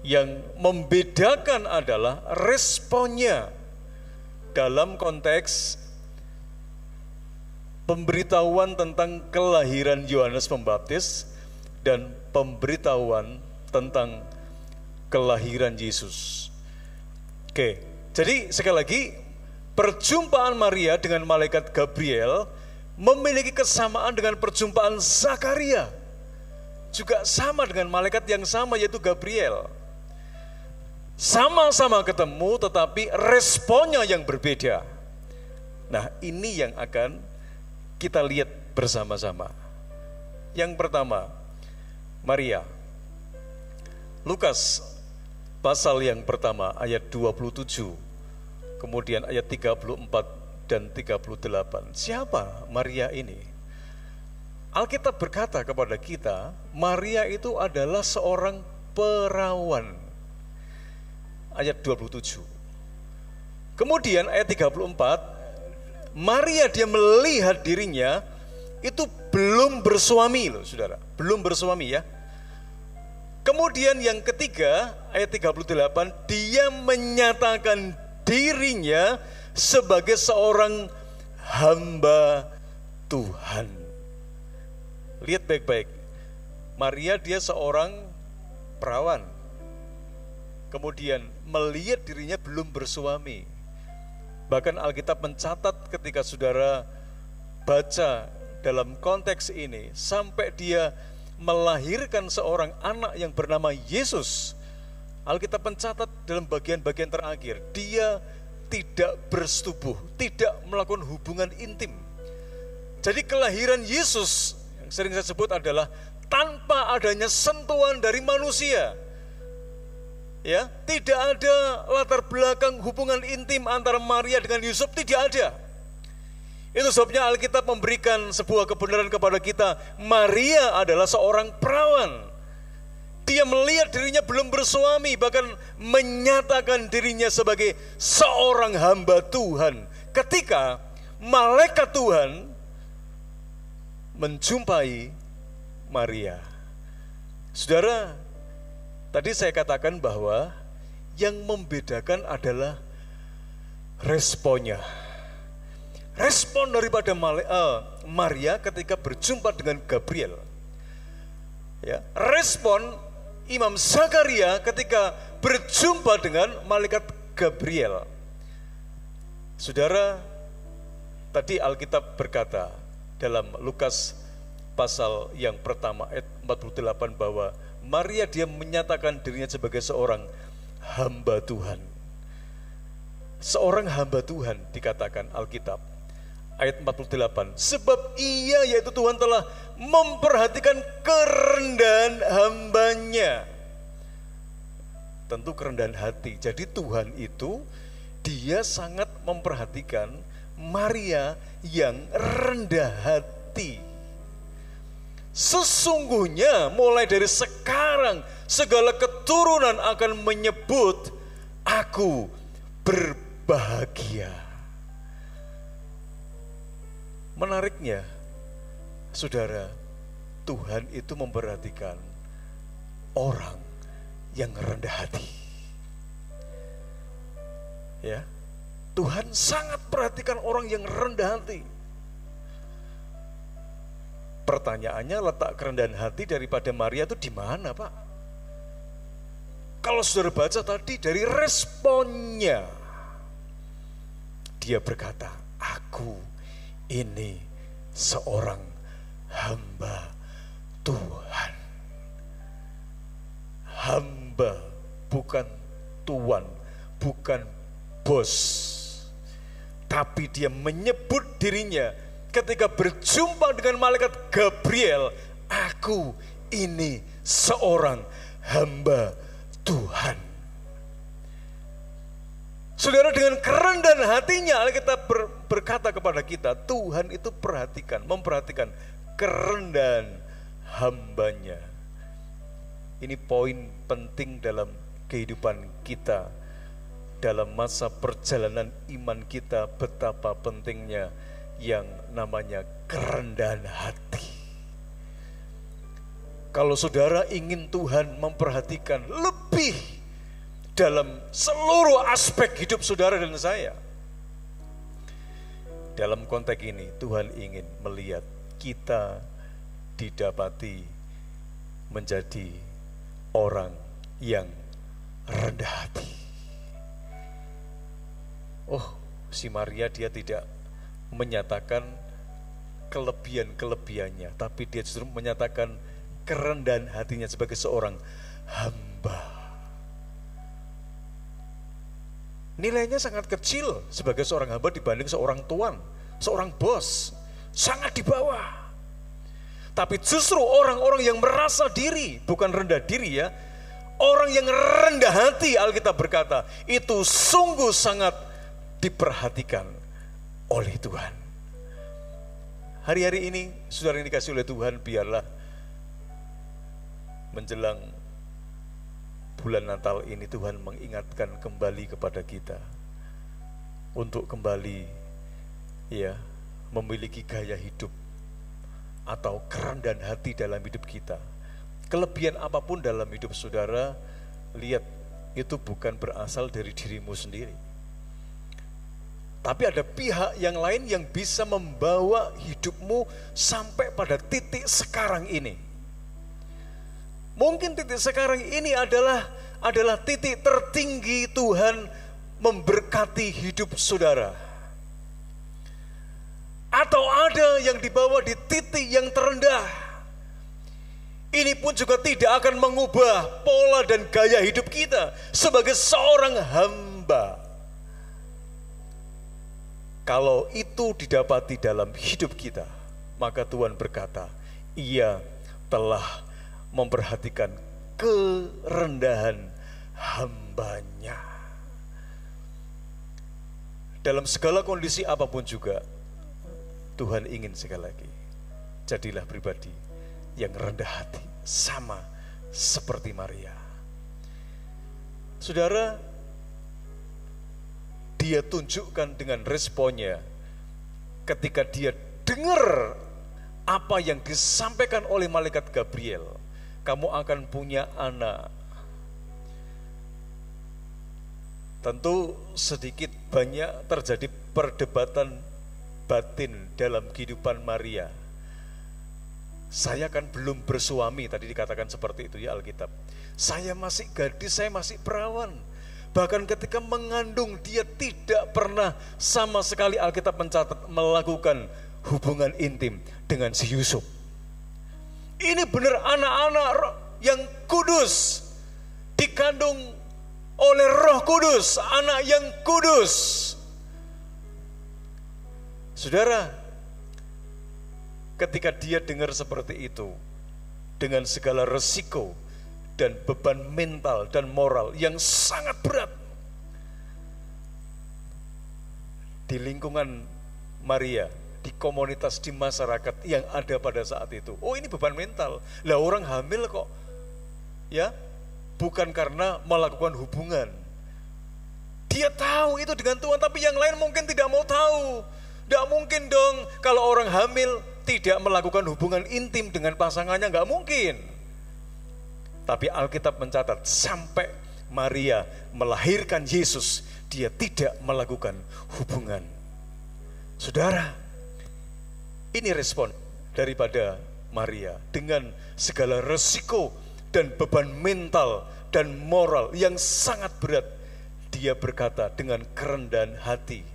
Yang membedakan adalah responnya dalam konteks pemberitahuan tentang kelahiran Yohanes Pembaptis dan pemberitahuan tentang kelahiran Yesus. Oke, jadi sekali lagi, perjumpaan Maria dengan malaikat Gabriel memiliki kesamaan dengan perjumpaan Zakaria. Juga sama dengan malaikat yang sama, yaitu Gabriel. Sama-sama ketemu tetapi responnya yang berbeda. Nah, ini yang akan kita lihat bersama-sama. Yang pertama, Maria. Lukas pasal yang pertama ayat 27, kemudian ayat 34 dan 38. Siapa Maria ini? Alkitab berkata kepada kita, Maria itu adalah seorang perawan. Ayat 27. Kemudian ayat 34, Maria dia melihat dirinya itu belum bersuami loh, saudara. Belum bersuami ya. Kemudian yang ketiga, ayat 38, dia menyatakan dirinya sebagai seorang hamba Tuhan. Lihat baik-baik, Maria dia seorang perawan, kemudian melihat dirinya belum bersuami. Bahkan Alkitab mencatat ketika saudara baca dalam konteks ini, sampai dia melahirkan seorang anak yang bernama Yesus. Alkitab mencatat dalam bagian-bagian terakhir, dia tidak bersetubuh, tidak melakukan hubungan intim. Jadi kelahiran Yesus yang sering saya sebut adalah tanpa adanya sentuhan dari manusia. Ya, tidak ada latar belakang hubungan intim antara Maria dengan Yusuf, tidak ada. Itu sebabnya Alkitab memberikan sebuah kebenaran kepada kita, Maria adalah seorang perawan. Dia melihat dirinya belum bersuami, bahkan menyatakan dirinya sebagai seorang hamba Tuhan. Ketika malaikat Tuhan menjumpai Maria. Saudara, tadi saya katakan bahwa yang membedakan adalah responnya. Respon daripada Maria ketika berjumpa dengan Gabriel. Ya, respon Imam Zakaria ketika berjumpa dengan malaikat Gabriel. Saudara, tadi Alkitab berkata dalam Lukas pasal yang pertama ayat 48 bahwa Maria dia menyatakan dirinya sebagai seorang hamba Tuhan. Seorang hamba Tuhan dikatakan Alkitab. Ayat 48, sebab ia yaitu Tuhan telah memperhatikan kerendahan hambanya. Tentu kerendahan hati. Jadi Tuhan itu dia sangat memperhatikan Maria yang rendah hati. Sesungguhnya mulai dari sekarang segala keturunan akan menyebut aku berbahagia. Menariknya, saudara, Tuhan itu memperhatikan orang yang rendah hati. Ya, Tuhan sangat perhatikan orang yang rendah hati. Pertanyaannya, letak kerendahan hati daripada Maria itu di mana, Pak? Kalau saudara baca tadi dari responnya, dia berkata, aku ini seorang hamba Tuhan. Hamba, bukan tuan, bukan bos. Tapi dia menyebut dirinya ketika berjumpa dengan malaikat Gabriel, aku ini seorang hamba Tuhan. Saudara, dengan kerendahan hatinya Alkitab berkata kepada kita, Tuhan itu memperhatikan kerendahan hambanya. Ini poin penting dalam kehidupan kita, dalam masa perjalanan iman kita, betapa pentingnya yang namanya kerendahan hati. Kalau saudara ingin Tuhan memperhatikan lebih dalam seluruh aspek hidup saudara dan saya, dalam konteks ini Tuhan ingin melihat kita didapati menjadi orang yang rendah hati. Oh, si Maria dia tidak menyatakan kelebihan-kelebihannya, tapi dia justru menyatakan kerendahan hatinya sebagai seorang hamba. Nilainya sangat kecil sebagai seorang hamba dibanding seorang tuan, seorang bos, sangat di bawah. Tapi justru orang-orang yang merasa diri, bukan rendah diri ya, orang yang rendah hati, Alkitab berkata, itu sungguh sangat diperhatikan oleh Tuhan. Hari-hari ini, saudara yang dikasih oleh Tuhan, biarlah menjelang bulan Natal ini Tuhan mengingatkan kembali kepada kita untuk kembali ya memiliki gaya hidup atau kerendahan hati dalam hidup kita. Kelebihan apapun dalam hidup saudara, lihat itu bukan berasal dari dirimu sendiri. Tapi ada pihak yang lain yang bisa membawa hidupmu sampai pada titik sekarang ini. Mungkin titik sekarang ini adalah titik tertinggi Tuhan memberkati hidup saudara. Atau ada yang dibawa di titik yang terendah. Ini pun juga tidak akan mengubah pola dan gaya hidup kita sebagai seorang hamba. Kalau itu didapati dalam hidup kita, maka Tuhan berkata, Ia telah memperhatikan kerendahan hambanya. Dalam segala kondisi apapun juga, Tuhan ingin sekali lagi, jadilah pribadi yang rendah hati, sama seperti Maria. Saudara, dia tunjukkan dengan responnya ketika dia dengar apa yang disampaikan oleh malaikat Gabriel. Kamu akan punya anak. Tentu sedikit banyak terjadi perdebatan batin dalam kehidupan Maria. Saya kan belum bersuami, tadi dikatakan seperti itu ya Alkitab. Saya masih gadis, saya masih perawan. Bahkan ketika mengandung dia tidak pernah sama sekali, Alkitab mencatat, melakukan hubungan intim dengan si Yusuf. Ini benar anak-anak yang kudus, dikandung oleh Roh Kudus, anak yang kudus. Saudara, ketika dia dengar seperti itu, dengan segala resiko dan beban mental dan moral yang sangat berat di lingkungan Maria, di komunitas, di masyarakat yang ada pada saat itu. Oh, ini beban mental. Lah orang hamil kok, ya, bukan karena melakukan hubungan. Dia tahu itu dengan Tuhan, tapi yang lain mungkin tidak mau tahu. Tidak mungkin dong kalau orang hamil tidak melakukan hubungan intim dengan pasangannya, nggak mungkin. Tapi Alkitab mencatat sampai Maria melahirkan Yesus, dia tidak melakukan hubungan. Saudara, ini respon daripada Maria dengan segala resiko dan beban mental dan moral yang sangat berat. Dia berkata dengan kerendahan hati.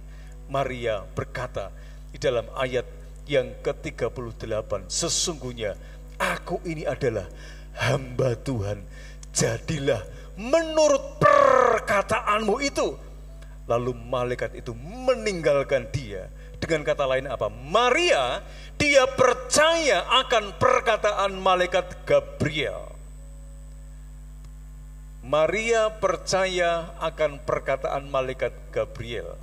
Maria berkata di dalam ayat yang ke-38, sesungguhnya aku ini adalah hamba Tuhan, jadilah menurut perkataanmu itu. Lalu malaikat itu meninggalkan dia. Dengan kata lain apa? Maria, dia percaya akan perkataan malaikat Gabriel. Maria percaya akan perkataan malaikat Gabriel.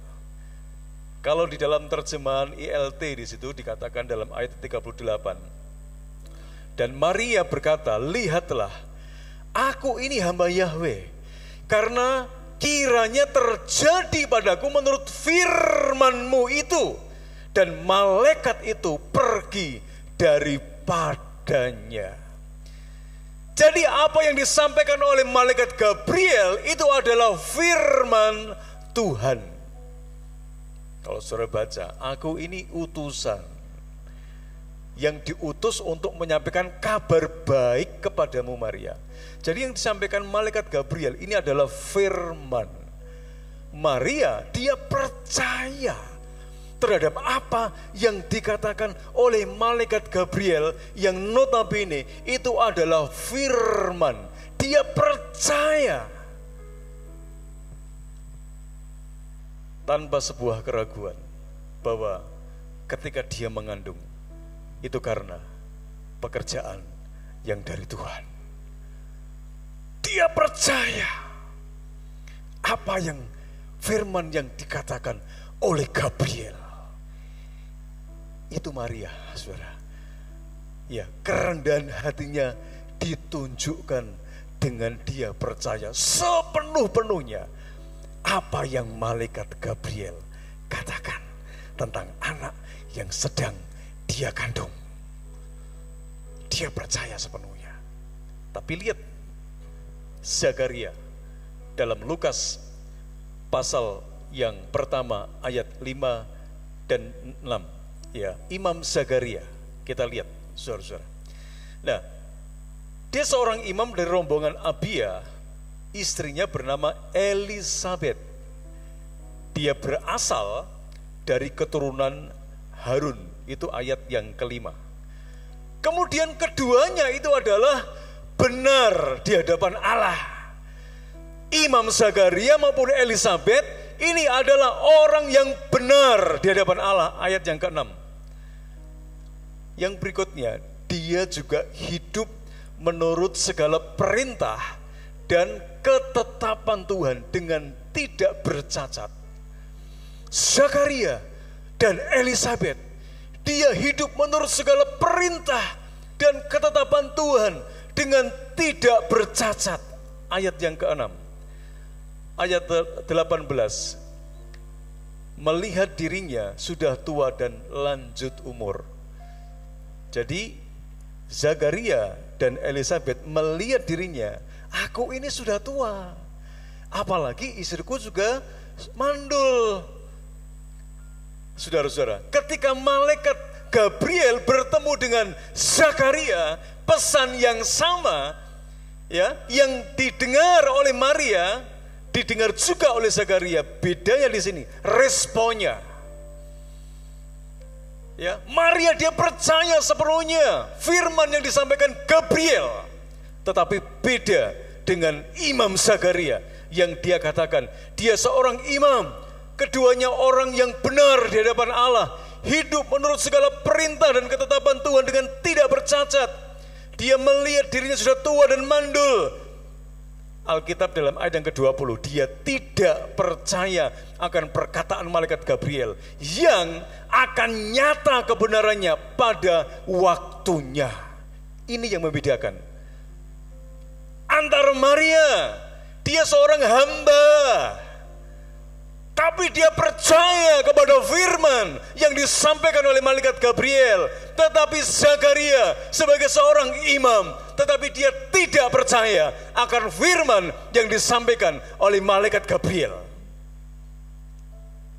Kalau di dalam terjemahan ILT di situ dikatakan dalam ayat 38. Dan Maria berkata, lihatlah, aku ini hamba Yahweh, karena kiranya terjadi padaku menurut firman-Mu itu. Dan malaikat itu pergi daripadanya. Jadi apa yang disampaikan oleh malaikat Gabriel itu adalah firman Tuhan. Kalau saudara baca, aku ini utusan yang diutus untuk menyampaikan kabar baik kepadamu Maria. Jadi yang disampaikan malaikat Gabriel ini adalah firman. Maria, dia percaya terhadap apa yang dikatakan oleh malaikat Gabriel yang notabene itu adalah firman. Dia percaya tanpa sebuah keraguan bahwa ketika dia mengandung itu karena pekerjaan yang dari Tuhan. Dia percaya apa yang firman yang dikatakan oleh Gabriel. Itu Maria, saudara. Ya, kerendahan hatinya ditunjukkan dengan dia percaya sepenuh-penuhnya apa yang malaikat Gabriel katakan tentang anak yang sedang dia kandung. Dia percaya sepenuhnya. Tapi lihat Zakaria dalam Lukas pasal yang pertama ayat 5 dan 6. Ya, Imam Zakaria, kita lihat saudara-saudara. Nah, dia seorang imam dari rombongan Abia, istrinya bernama Elisabeth. Dia berasal dari keturunan Harun, itu ayat yang kelima. Kemudian keduanya itu adalah benar di hadapan Allah. Imam Zakaria maupun Elisabeth ini adalah orang yang benar di hadapan Allah, ayat yang ke-6. Yang berikutnya, dia juga hidup menurut segala perintah dan ketetapan Tuhan dengan tidak bercacat. Zakaria dan Elisabeth, dia hidup menurut segala perintah dan ketetapan Tuhan dengan tidak bercacat. Ayat yang ke-6, ayat 18, melihat dirinya sudah tua dan lanjut umur. Jadi Zakaria dan Elisabet melihat dirinya, aku ini sudah tua, apalagi istriku juga mandul. Saudara-saudara, ketika malaikat Gabriel bertemu dengan Zakaria, pesan yang sama ya, yang didengar oleh Maria, didengar juga oleh Zakaria. Bedanya di sini responnya. Ya, Maria dia percaya sepenuhnya firman yang disampaikan Gabriel. Tetapi beda dengan Imam Zakaria yang dia katakan dia seorang imam, keduanya orang yang benar di hadapan Allah, hidup menurut segala perintah dan ketetapan Tuhan dengan tidak bercacat. Dia melihat dirinya sudah tua dan mandul. Alkitab dalam ayat yang ke-20, dia tidak percaya akan perkataan malaikat Gabriel yang akan nyata kebenarannya pada waktunya. Ini yang membedakan antara Maria, dia seorang hamba, tapi dia percaya kepada firman yang disampaikan oleh malaikat Gabriel. Tetapi Zakaria sebagai seorang imam, tetapi dia tidak percaya akan firman yang disampaikan oleh malaikat Gabriel.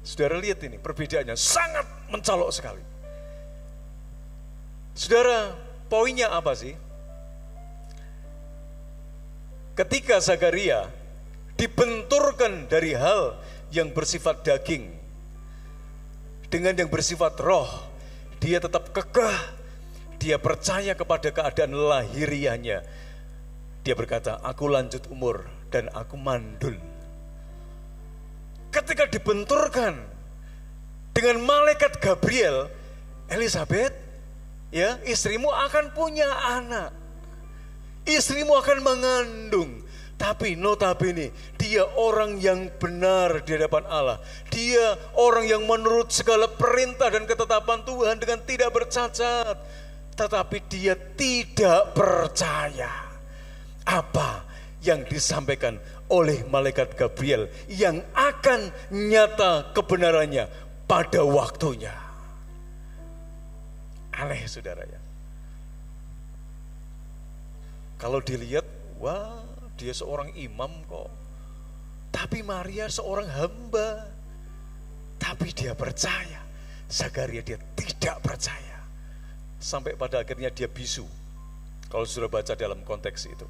Saudara lihat ini perbedaannya sangat mencolok sekali. Saudara, poinnya apa sih? Ketika Zakaria dibenturkan dari hal yang bersifat daging dengan yang bersifat roh, dia tetap kekeh, dia percaya kepada keadaan lahiriahnya. Dia berkata, aku lanjut umur dan aku mandul. Ketika dibenturkan dengan malaikat Gabriel, Elisabet, ya, istrimu akan punya anak, istrimu akan mengandung. Tapi notabene dia orang yang benar di hadapan Allah. Dia orang yang menurut segala perintah dan ketetapan Tuhan dengan tidak bercacat. Tetapi dia tidak percaya apa yang disampaikan oleh malaikat Gabriel yang akan nyata kebenarannya pada waktunya. Aneh saudara ya. Kalau dilihat, wah, dia seorang imam kok. Tapi Maria seorang hamba. Tapi dia percaya. Zakaria dia tidak percaya. Sampai pada akhirnya dia bisu. Kalau sudah baca dalam konteks itu.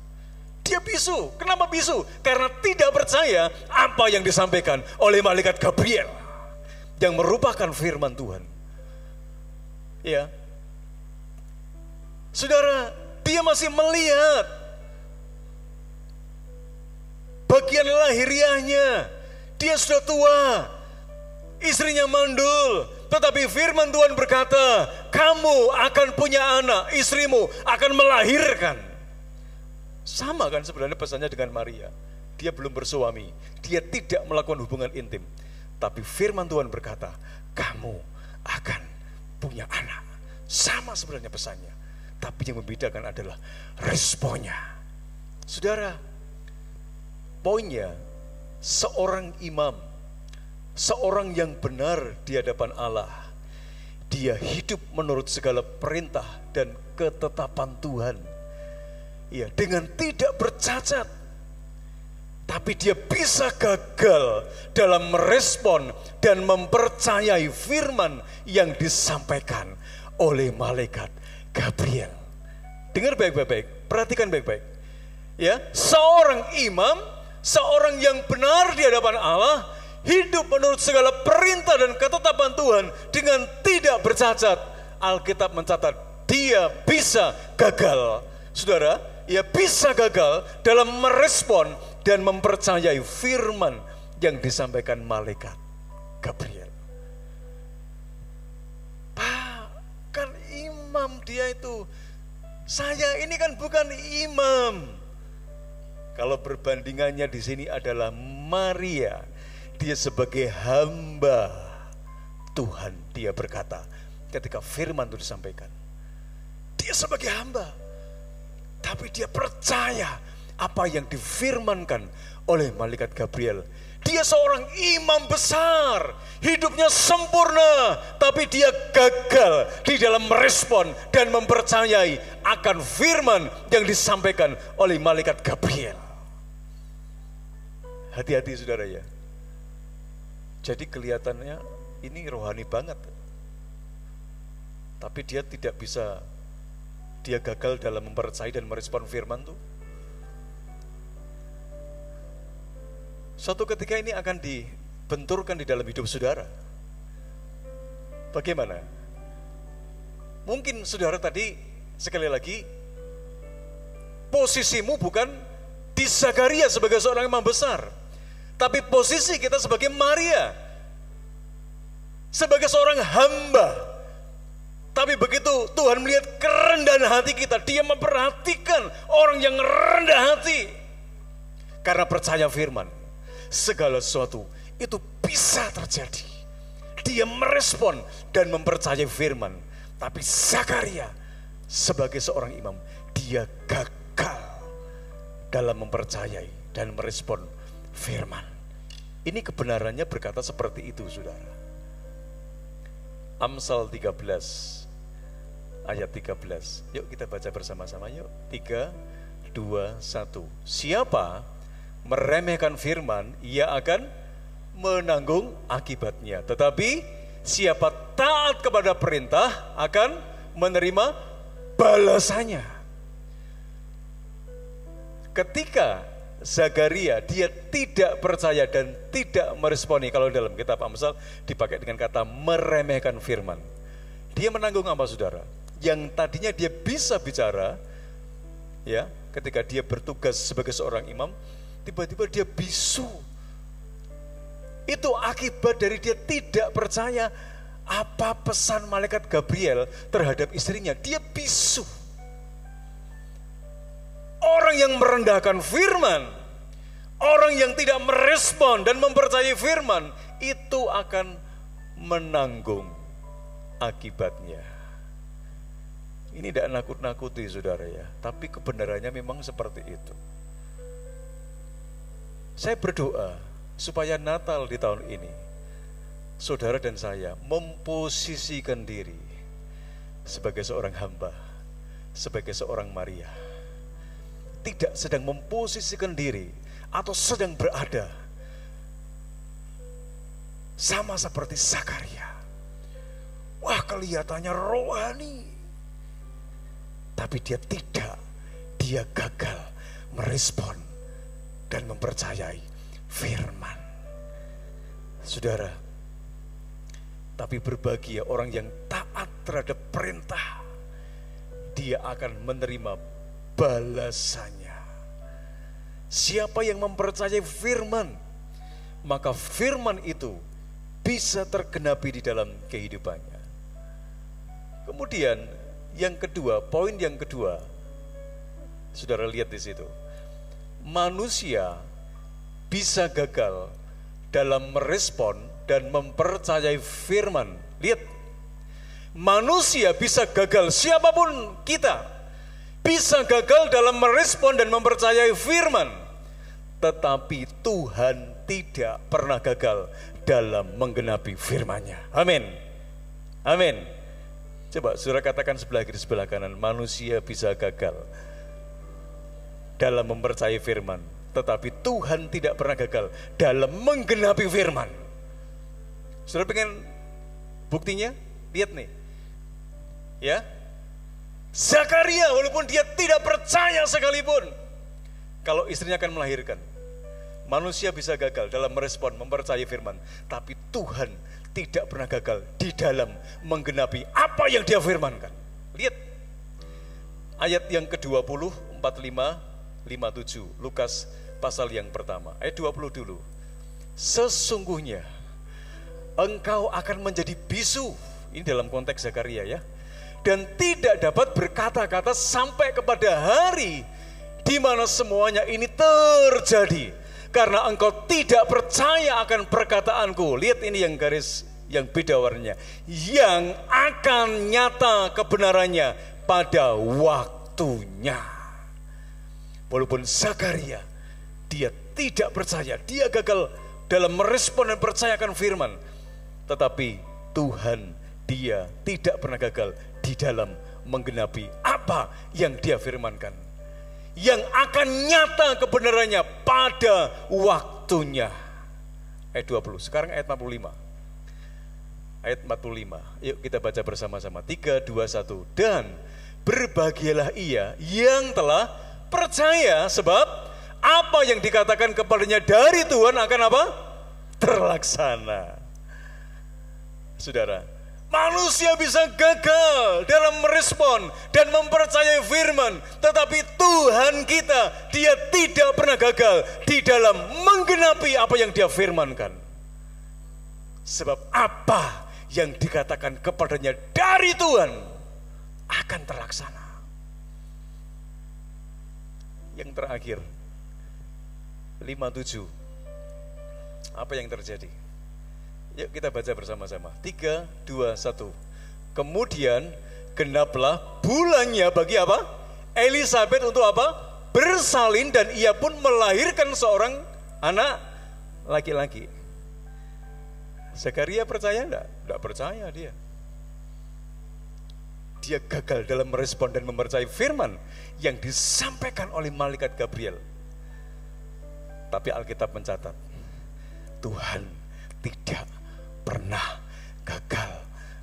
Dia bisu. Kenapa bisu? Karena tidak percaya apa yang disampaikan oleh malaikat Gabriel. Yang merupakan firman Tuhan. Ya. Saudara, dia masih melihat bagian lahiriahnya. Dia sudah tua, istrinya mandul, tetapi firman Tuhan berkata, kamu akan punya anak, istrimu akan melahirkan. Sama kan sebenarnya pesannya dengan Maria. Dia belum bersuami, dia tidak melakukan hubungan intim, tapi firman Tuhan berkata, kamu akan punya anak. Sama sebenarnya pesannya, tapi yang membedakan adalah responnya. Saudara, poinnya, seorang imam, seorang yang benar di hadapan Allah, dia hidup menurut segala perintah dan ketetapan Tuhan. Ya, dengan tidak bercacat. Tapi dia bisa gagal dalam merespon dan mempercayai firman yang disampaikan oleh malaikat Gabriel. Dengar baik-baik, perhatikan baik-baik. Ya, seorang imam, seorang yang benar di hadapan Allah, hidup menurut segala perintah dan ketetapan Tuhan dengan tidak bercacat. Alkitab mencatat dia bisa gagal. Saudara, ia bisa gagal dalam merespon dan mempercayai firman yang disampaikan malaikat Gabriel. Pak, kan imam dia itu. Saya ini kan bukan imam. Kalau perbandingannya di sini adalah Maria, dia sebagai hamba Tuhan, dia berkata ketika firman itu disampaikan, dia sebagai hamba. tapi dia percaya apa yang difirmankan oleh malaikat Gabriel. Dia seorang imam besar, hidupnya sempurna, tapi dia gagal di dalam merespon dan mempercayai akan firman yang disampaikan oleh malaikat Gabriel. Hati-hati saudara ya. Jadi kelihatannya ini rohani banget, tapi dia tidak bisa, dia gagal dalam mempercayai dan merespon firman tuh. Suatu ketika ini akan dibenturkan di dalam hidup saudara. Bagaimana? Mungkin saudara tadi, sekali lagi, posisimu bukan di Zakaria sebagai seorang imam besar, tapi posisi kita sebagai Maria, sebagai seorang hamba. Tapi begitu Tuhan melihat kerendahan hati kita, dia memperhatikan orang yang rendah hati. Karena percaya firman, segala sesuatu itu bisa terjadi. Dia merespon dan mempercayai firman. Tapi Zakaria sebagai seorang imam, dia gagal dalam mempercayai dan merespon firman. Ini kebenarannya berkata seperti itu, saudara. Amsal 13 ayat 13. Yuk kita baca bersama-sama yuk. 3, 2, 1. Siapa meremehkan firman, ia akan menanggung akibatnya. Tetapi siapa taat kepada perintah akan menerima balasannya. Ketika Zakaria dia tidak percaya dan tidak meresponi, kalau dalam kitab Amsal dipakai dengan kata meremehkan firman, dia menanggung apa saudara? Yang tadinya dia bisa bicara, ya, ketika dia bertugas sebagai seorang imam, tiba-tiba dia bisu. Itu akibat dari dia tidak percaya apa pesan malaikat Gabriel terhadap istrinya. Dia bisu. Orang yang merendahkan firman, orang yang tidak merespon dan mempercayai firman, itu akan menanggung akibatnya. Ini tidak nakut-nakuti saudara ya, tapi kebenarannya memang seperti itu. Saya berdoa supaya Natal di tahun ini, saudara dan saya memposisikan diri sebagai seorang hamba, sebagai seorang Maria. Tidak sedang memposisikan diri atau sedang berada sama seperti Zakaria. Wah, kelihatannya rohani, tapi dia tidak, dia gagal merespon dan mempercayai firman. Saudara, tapi berbahagia orang yang taat terhadap perintah, dia akan menerima balasannya. Siapa yang mempercayai firman, maka firman itu bisa tergenapi di dalam kehidupannya. Kemudian yang kedua, poin yang kedua, saudara lihat di situ. Manusia bisa gagal dalam merespon dan mempercayai firman. Lihat, manusia bisa gagal, siapapun kita bisa gagal dalam merespon dan mempercayai firman. Tetapi Tuhan tidak pernah gagal dalam menggenapi firman-Nya. Amin. Amin. Coba saudara katakan sebelah kiri sebelah kanan, manusia bisa gagal dalam mempercayai firman, tetapi Tuhan tidak pernah gagal dalam menggenapi firman. Saudara pengen buktinya? Lihat nih. Ya. Zakaria walaupun dia tidak percaya sekalipun kalau istrinya akan melahirkan, manusia bisa gagal dalam merespon, mempercayai firman, tapi Tuhan tidak pernah gagal di dalam menggenapi apa yang dia firmankan. Lihat ayat yang ke-20, 45, 57, Lukas pasal yang pertama, ayat 20 dulu. Sesungguhnya engkau akan menjadi bisu, ini dalam konteks Zakaria ya, dan tidak dapat berkata-kata sampai kepada hari di mana semuanya ini terjadi, karena engkau tidak percaya akan perkataanku. Lihat ini yang garis yang beda warnanya, yang akan nyata kebenarannya pada waktunya. Walaupun Zakaria, dia tidak percaya, dia gagal dalam merespon dan percayakan firman. Tetapi Tuhan, dia tidak pernah gagal di dalam menggenapi apa yang dia firmankan, yang akan nyata kebenarannya pada waktunya. Ayat 20, sekarang ayat 45. Ayat 45, yuk kita baca bersama-sama. 3, 2, 1. Dan berbahagialah ia yang telah percaya, sebab apa yang dikatakan kepadanya dari Tuhan akan apa? Terlaksana. Saudara, manusia bisa gagal dalam merespon dan mempercayai firman, tetapi Tuhan kita, dia tidak pernah gagal di dalam menggenapi apa yang dia firmankan. Sebab apa yang dikatakan kepadanya dari Tuhan akan terlaksana. Yang terakhir, 57. Apa yang terjadi? Yuk kita baca bersama-sama. 3, 2, 1. Kemudian genaplah bulannya bagi apa? Elisabet untuk apa? Bersalin, dan ia pun melahirkan seorang anak laki-laki. Zakaria percaya enggak? Enggak percaya dia. Dia gagal dalam merespon dan mempercayai firman yang disampaikan oleh malaikat Gabriel. Tapi Alkitab mencatat, Tuhan tidak pernah gagal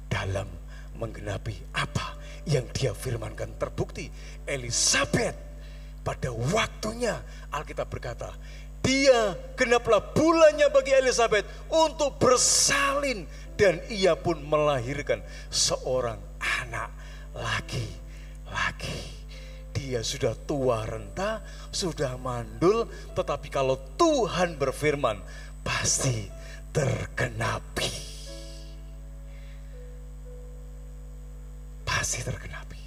dalam menggenapi apa yang dia firmankan. Terbukti Elisabet pada waktunya, Alkitab berkata, dia genaplah bulannya bagi Elisabet untuk bersalin, dan ia pun melahirkan seorang anak laki-laki. Dia sudah tua renta, sudah mandul, tetapi kalau Tuhan berfirman, pasti tergenapi. Pasti tergenapi.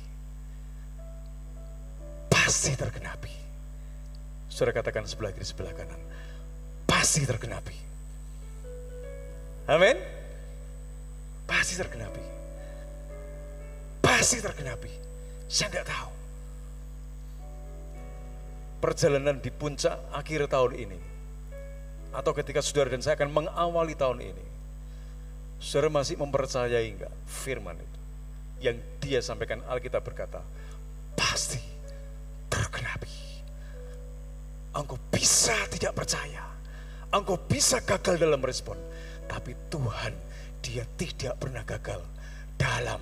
Pasti tergenapi. Saudara katakan sebelah kiri, sebelah kanan, pasti tergenapi. Amin. Pasti tergenapi. Pasti tergenapi. Saya enggak tahu perjalanan di puncak akhir tahun ini, atau ketika saudara dan saya akan mengawali tahun ini, saudara masih mempercayai enggak firman itu yang dia sampaikan? Alkitab berkata, pasti tergenapi. Engkau bisa tidak percaya, engkau bisa gagal dalam respon, tapi Tuhan, dia tidak pernah gagal dalam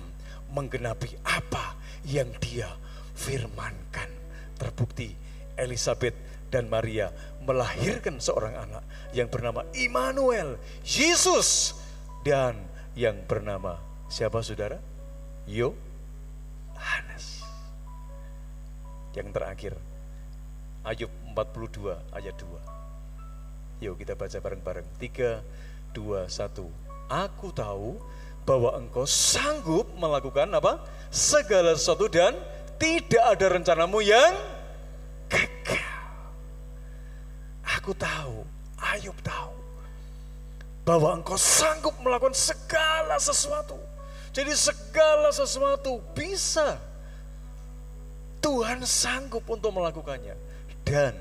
menggenapi apa yang dia firmankan. Terbukti Elisabet dan Maria melahirkan seorang anak yang bernama Immanuel, Yesus, dan yang bernama siapa saudara? Yohanes. Yang terakhir, Ayub 42 ayat 2. Yuk kita baca bareng-bareng. 3, 2, 1. Aku tahu bahwa engkau sanggup melakukan apa? Segala sesuatu, dan tidak ada rencanamu yang gagal. Aku tahu, Ayub tahu bahwa engkau sanggup melakukan segala sesuatu. Jadi segala sesuatu bisa. Tuhan sanggup untuk melakukannya. Dan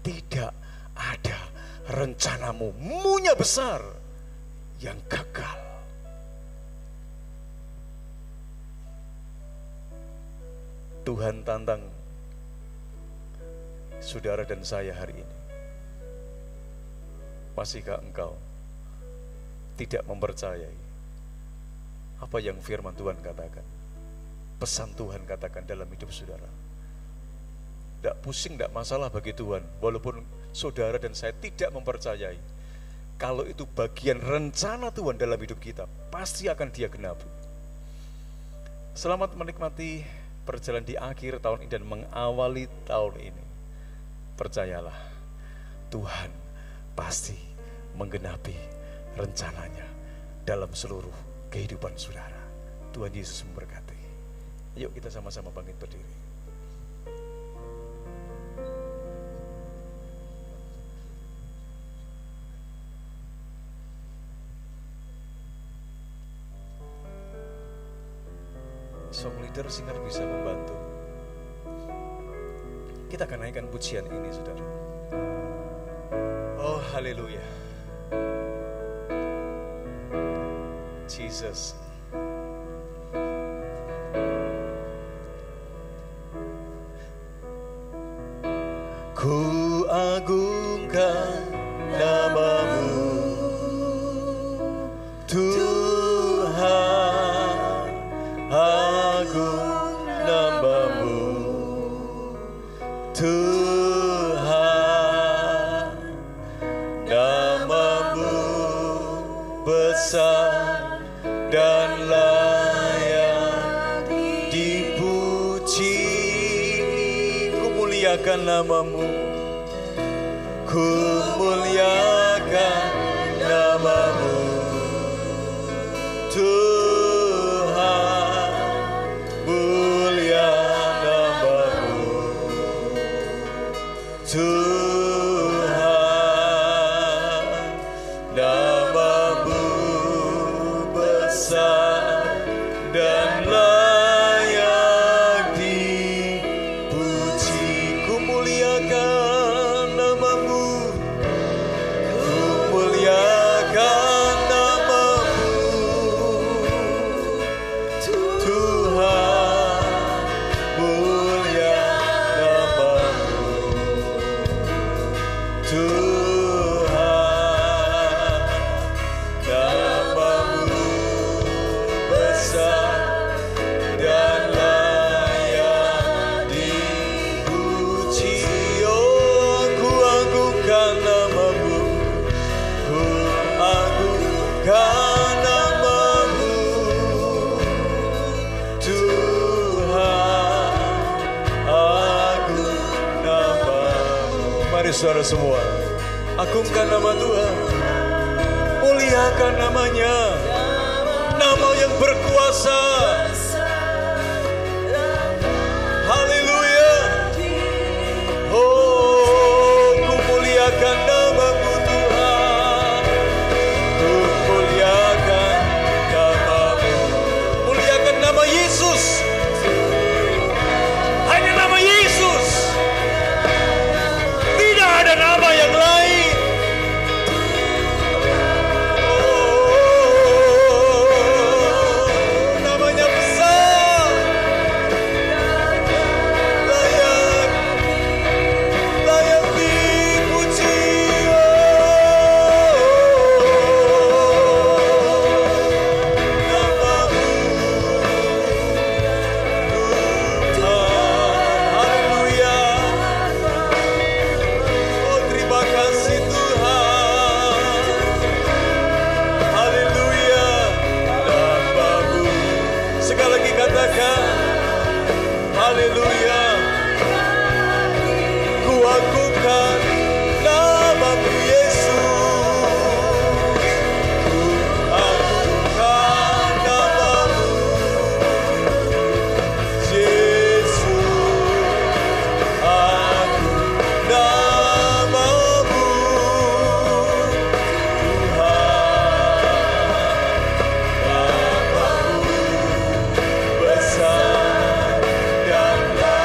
tidak ada rencanamu munya besar yang gagal. Tuhan tantang saudara dan saya hari ini. Masihkah engkau tidak mempercayai apa yang firman Tuhan katakan, pesan Tuhan katakan dalam hidup saudara? Tidak pusing, tidak masalah bagi Tuhan, walaupun saudara dan saya tidak mempercayai. Kalau itu bagian rencana Tuhan dalam hidup kita, pasti akan dia genapi. Selamat menikmati perjalanan di akhir tahun ini dan mengawali tahun ini. Percayalah, Tuhan pasti menggenapi rencananya dalam seluruh kehidupan saudara. Tuhan Yesus memberkati. Yuk kita sama-sama bangkit berdiri. Song leader singer bisa membantu. Kita akan naikkan pujian ini, saudara. Oh, haleluya. Jesus. Ku agungkan nama-Mu, Tuhan, agung nama-Mu, Tuhan, nama-Mu besar dan layak dipuji. Ku muliakan nama-Mu, ku muliakan nama-Mu, Tuhan, mulia nama-Mu, Tuhan, nama-Mu besar dan layak dipuji. Ku muliakan nama-Mu, ku muliakan nama-Mu, Tuhan, mulia nama-Mu, Tuhan, nama-Mu besar dan layak dipuji. Oh, ku agungkan nama-Mu, ku agungkan nama-Mu, Tuhan, agung nama-Mu. Mari saudara semua, agungkan nama Tuhan, muliakan namanya, nama yang berkuasa. Haleluya. Oh, ku muliakan nama-Mu Tuhan, ku muliakan nama-Mu, muliakan nama Yesus, hanya nama Yesus, tidak ada nama yang lain. Namanya besar, layak dipuji. Nama-Mu Tuhan, haleluya. Oh, terima kasih Tuhan, haleluya. Nama-Mu, sekali lagi katakan haleluya. Ku agungkan nama-Mu Yesus, ku agungkan nama-Mu Yesus, agung nama-Mu, Tuhan, nama-Mu besar dan layak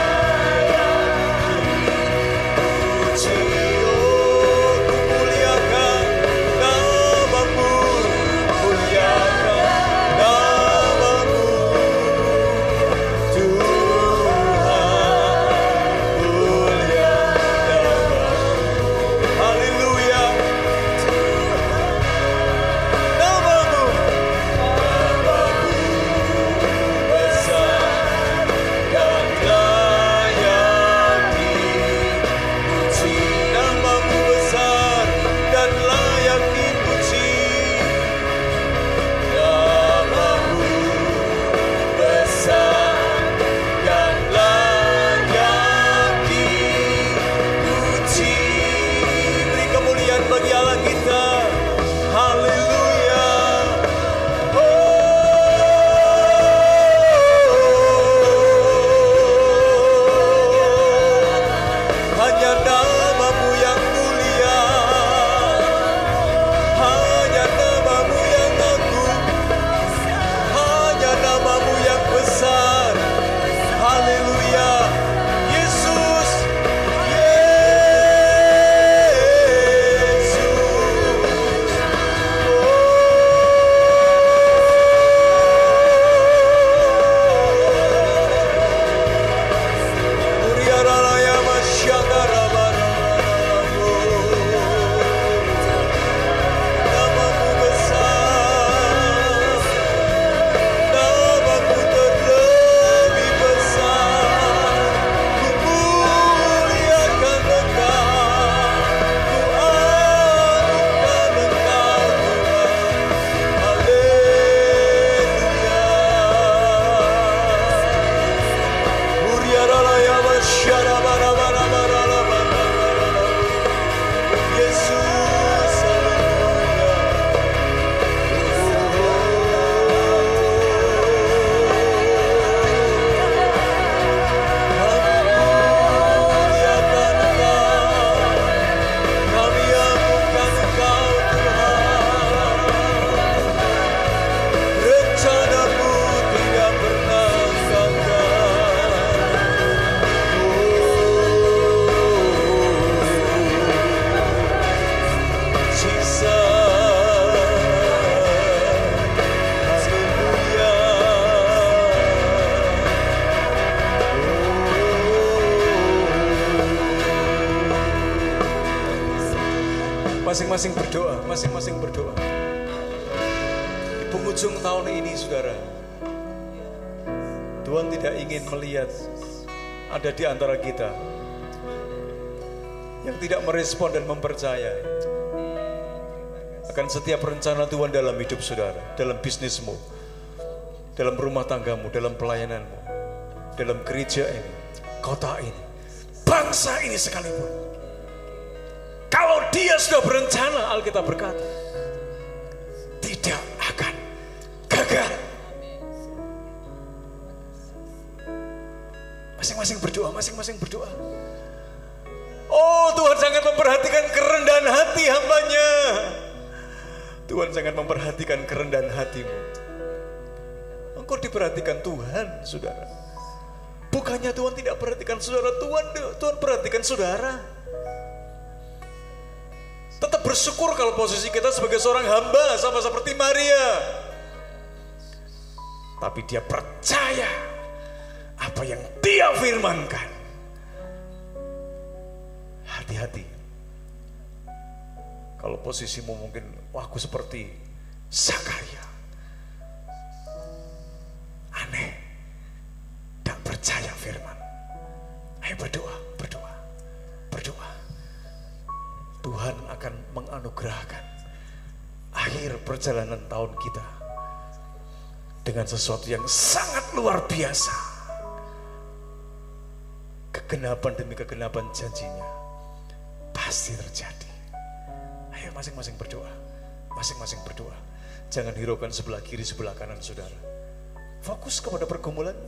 Masing-masing berdoa, masing-masing berdoa. Di penghujung tahun ini, saudara, Tuhan tidak ingin melihat ada di antara kita yang tidak merespon dan mempercayai akan setiap rencana Tuhan dalam hidup saudara, dalam bisnismu, dalam rumah tanggamu, dalam pelayananmu, dalam gereja ini, kota ini, bangsa ini sekalipun. Kalau Dia sudah berencana, Alkitab berkata, tidak akan gagal. Masing-masing berdoa, masing-masing berdoa. Oh, Tuhan sangat memperhatikan kerendahan hati hamba-Nya. Tuhan sangat memperhatikan kerendahan hatimu. Engkau diperhatikan Tuhan, saudara. Bukannya Tuhan tidak perhatikan saudara, Tuhan perhatikan saudara. Tetap bersyukur kalau posisi kita sebagai seorang hamba sama seperti Maria. Tapi dia percaya apa yang Dia firmankan. Hati-hati. Kalau posisimu mungkin, wah, aku seperti Zakaria. Aneh. Tak percaya firman. Ayo berdoa, berdoa, berdoa. Tuhan akan menganugerahkan akhir perjalanan tahun kita dengan sesuatu yang sangat luar biasa. Kegenapan demi kegenapan janjinya pasti terjadi. Ayo masing-masing berdoa, masing-masing berdoa. Jangan hiraukan sebelah kiri, sebelah kanan saudara. Fokus kepada pergumulan.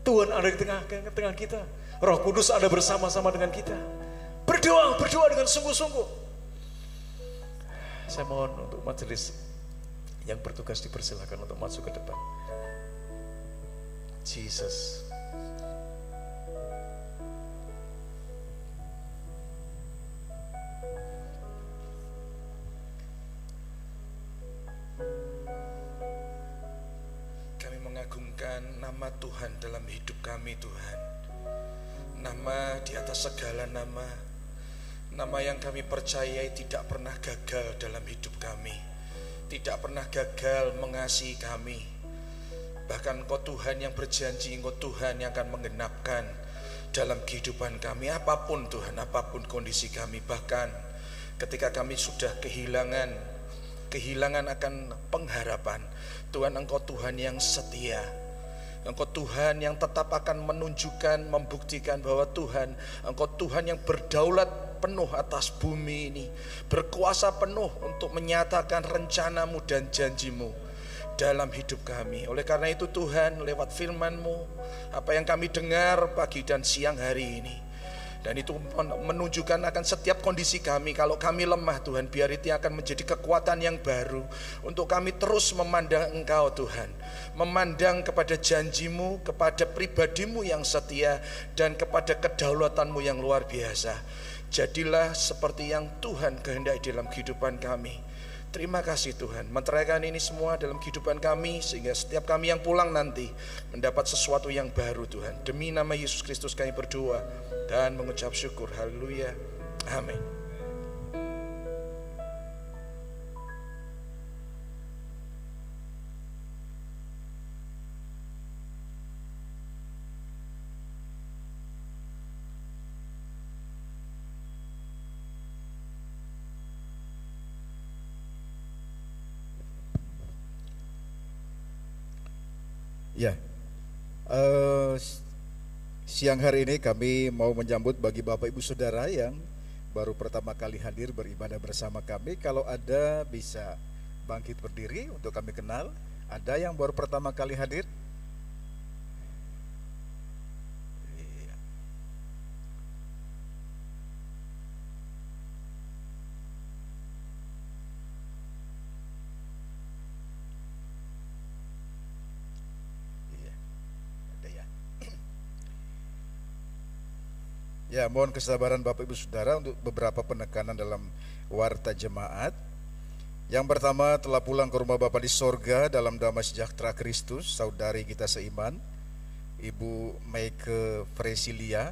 Tuhan ada di tengah kita. Roh Kudus ada bersama-sama dengan kita. Berdoa, berdoa dengan sungguh-sungguh. Saya mohon untuk majelis yang bertugas dipersilakan untuk masuk ke depan. Jesus. Kami mengagungkan nama Tuhan dalam hidup kami, Tuhan. Nama di atas segala nama. Nama yang kami percayai tidak pernah gagal dalam hidup kami, tidak pernah gagal mengasihi kami. Bahkan Engkau Tuhan yang berjanji, Engkau Tuhan yang akan menggenapkan dalam kehidupan kami. Apapun Tuhan, apapun kondisi kami. Bahkan ketika kami sudah kehilangan akan pengharapan, Tuhan Engkau Tuhan yang setia. Engkau Tuhan yang tetap akan menunjukkan, membuktikan bahwa Tuhan, Engkau Tuhan yang berdaulat penuh atas bumi ini, berkuasa penuh untuk menyatakan rencanamu dan janjimu dalam hidup kami. Oleh karena itu Tuhan, lewat firman-Mu, apa yang kami dengar pagi dan siang hari ini, dan itu menunjukkan akan setiap kondisi kami. Kalau kami lemah Tuhan, biar itu akan menjadi kekuatan yang baru untuk kami terus memandang Engkau Tuhan, memandang kepada janjimu, kepada pribadimu yang setia, dan kepada kedaulatanmu yang luar biasa. Jadilah seperti yang Tuhan kehendaki dalam kehidupan kami. Terima kasih Tuhan, meteraikan ini semua dalam kehidupan kami, sehingga setiap kami yang pulang nanti mendapat sesuatu yang baru Tuhan. Demi nama Yesus Kristus kami berdoa dan mengucap syukur. Haleluya. Amin. Ya, siang hari ini kami mau menyambut bagi Bapak Ibu Saudara yang baru pertama kali hadir beribadah bersama kami. Kalau ada bisa bangkit berdiri untuk kami kenal. Ada yang baru pertama kali hadir? Ya, mohon kesabaran Bapak Ibu Saudara untuk beberapa penekanan dalam warta jemaat. Yang pertama, telah pulang ke rumah Bapa di sorga dalam damai sejahtera Kristus, saudari kita seiman, Ibu Meike Fresilia.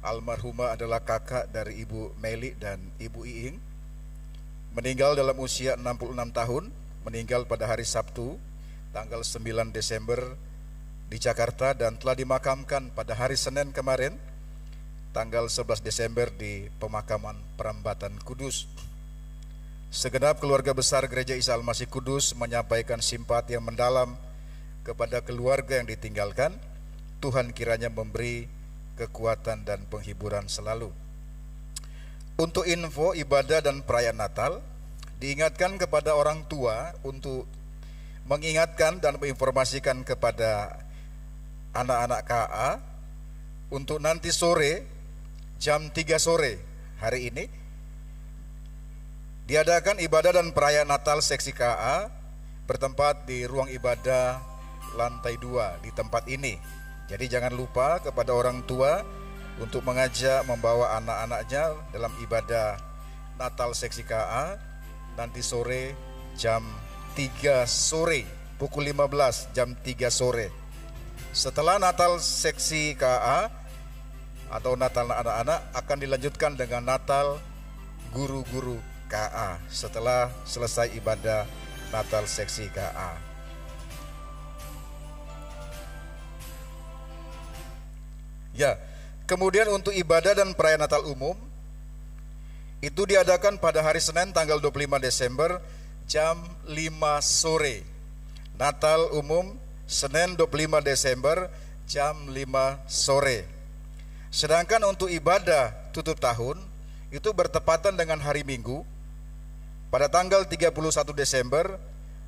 Almarhumah adalah kakak dari Ibu Meli dan Ibu Iing. meninggal dalam usia 66 tahun, meninggal pada hari Sabtu tanggal 9 Desember di Jakarta dan telah dimakamkan pada hari Senin kemarin tanggal 11 Desember di pemakaman Perambatan Kudus. Segenap keluarga besar Gereja Isa Al-Masih Kudus menyampaikan simpati yang mendalam kepada keluarga yang ditinggalkan. Tuhan kiranya memberi kekuatan dan penghiburan selalu. Untuk info ibadah dan perayaan Natal, diingatkan kepada orang tua untuk mengingatkan dan menginformasikan kepada anak-anak KA untuk nanti sore jam 3 sore hari ini diadakan ibadah dan perayaan Natal seksi KA bertempat di ruang ibadah lantai 2 di tempat ini. Jadi jangan lupa kepada orang tua untuk mengajak membawa anak-anaknya dalam ibadah Natal seksi KA nanti sore jam 3 sore, pukul 15 jam 3 sore. Setelah Natal seksi KA atau Natal anak-anak akan dilanjutkan dengan Natal guru-guru KA setelah selesai ibadah Natal seksi KA. Ya, kemudian untuk ibadah dan perayaan Natal umum itu diadakan pada hari Senin tanggal 25 Desember jam 5 sore. Natal umum Senin 25 Desember jam 5 sore. Sedangkan untuk ibadah tutup tahun itu bertepatan dengan hari Minggu pada tanggal 31 Desember.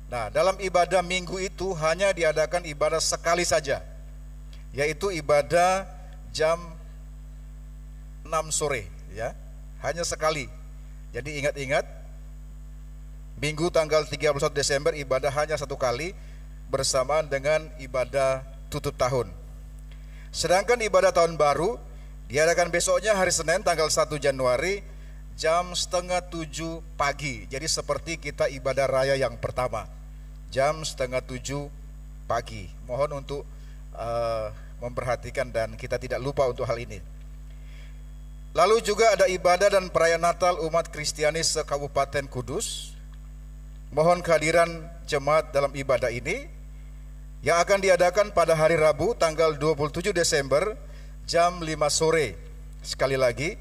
Nah, dalam ibadah Minggu itu hanya diadakan ibadah sekali saja, yaitu ibadah jam 6 sore ya, hanya sekali. Jadi ingat-ingat, Minggu tanggal 31 Desember ibadah hanya satu kali bersamaan dengan ibadah tutup tahun. Sedangkan ibadah tahun baru diadakan besoknya hari Senin tanggal 1 Januari jam 6:30 pagi. Jadi seperti kita ibadah raya yang pertama, jam 6:30 pagi. Mohon untuk memperhatikan dan kita tidak lupa untuk hal ini. Lalu juga ada ibadah dan perayaan Natal umat Kristiani se-Kabupaten Kudus. Mohon kehadiran jemaat dalam ibadah ini yang akan diadakan pada hari Rabu tanggal 27 Desember jam 5 sore. Sekali lagi,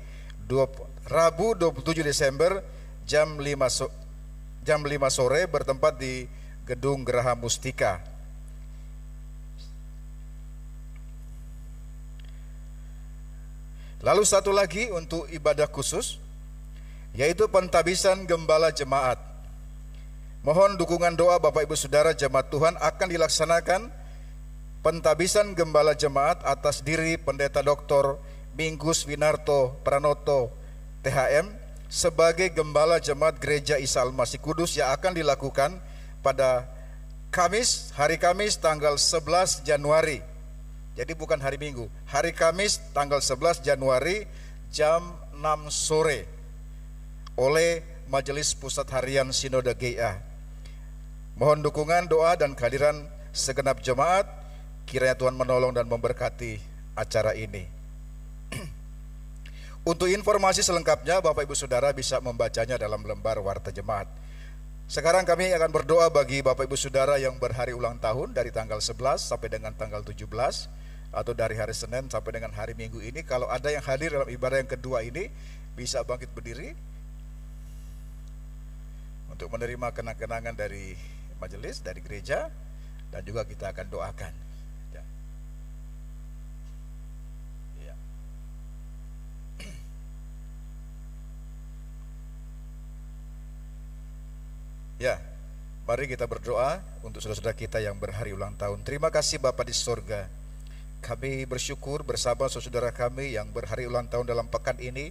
Rabu 27 Desember jam 5 sore bertempat di Gedung Geraha Mustika. Lalu satu lagi untuk ibadah khusus, yaitu pentabisan gembala jemaat. Mohon dukungan doa Bapak Ibu Saudara jemaat Tuhan akan dilaksanakan pentabisan gembala jemaat atas diri Pendeta Dr. Minggus Winarto Pranoto THM sebagai gembala jemaat Gereja Isa Al-Masih Kudus yang akan dilakukan pada hari Kamis tanggal 11 Januari. Jadi bukan hari Minggu, hari Kamis tanggal 11 Januari jam 6 sore oleh Majelis Pusat Harian Sinode GA. Mohon dukungan, doa dan kehadiran segenap jemaat, kiranya Tuhan menolong dan memberkati acara ini. Untuk informasi selengkapnya Bapak Ibu Saudara bisa membacanya dalam lembar Warta Jemaat. Sekarang kami akan berdoa bagi Bapak Ibu Saudara yang berhari ulang tahun dari tanggal 11 sampai dengan tanggal 17 atau dari hari Senin sampai dengan hari Minggu ini. Kalau ada yang hadir dalam ibadah yang kedua ini bisa bangkit berdiri untuk menerima kenang-kenangan dari majelis, dari gereja, dan juga kita akan doakan. Ya. Ya, mari kita berdoa untuk saudara-saudara kita yang berhari ulang tahun. Terima kasih Bapa di sorga, kami bersyukur bersama saudara kami yang berhari ulang tahun dalam pekan ini.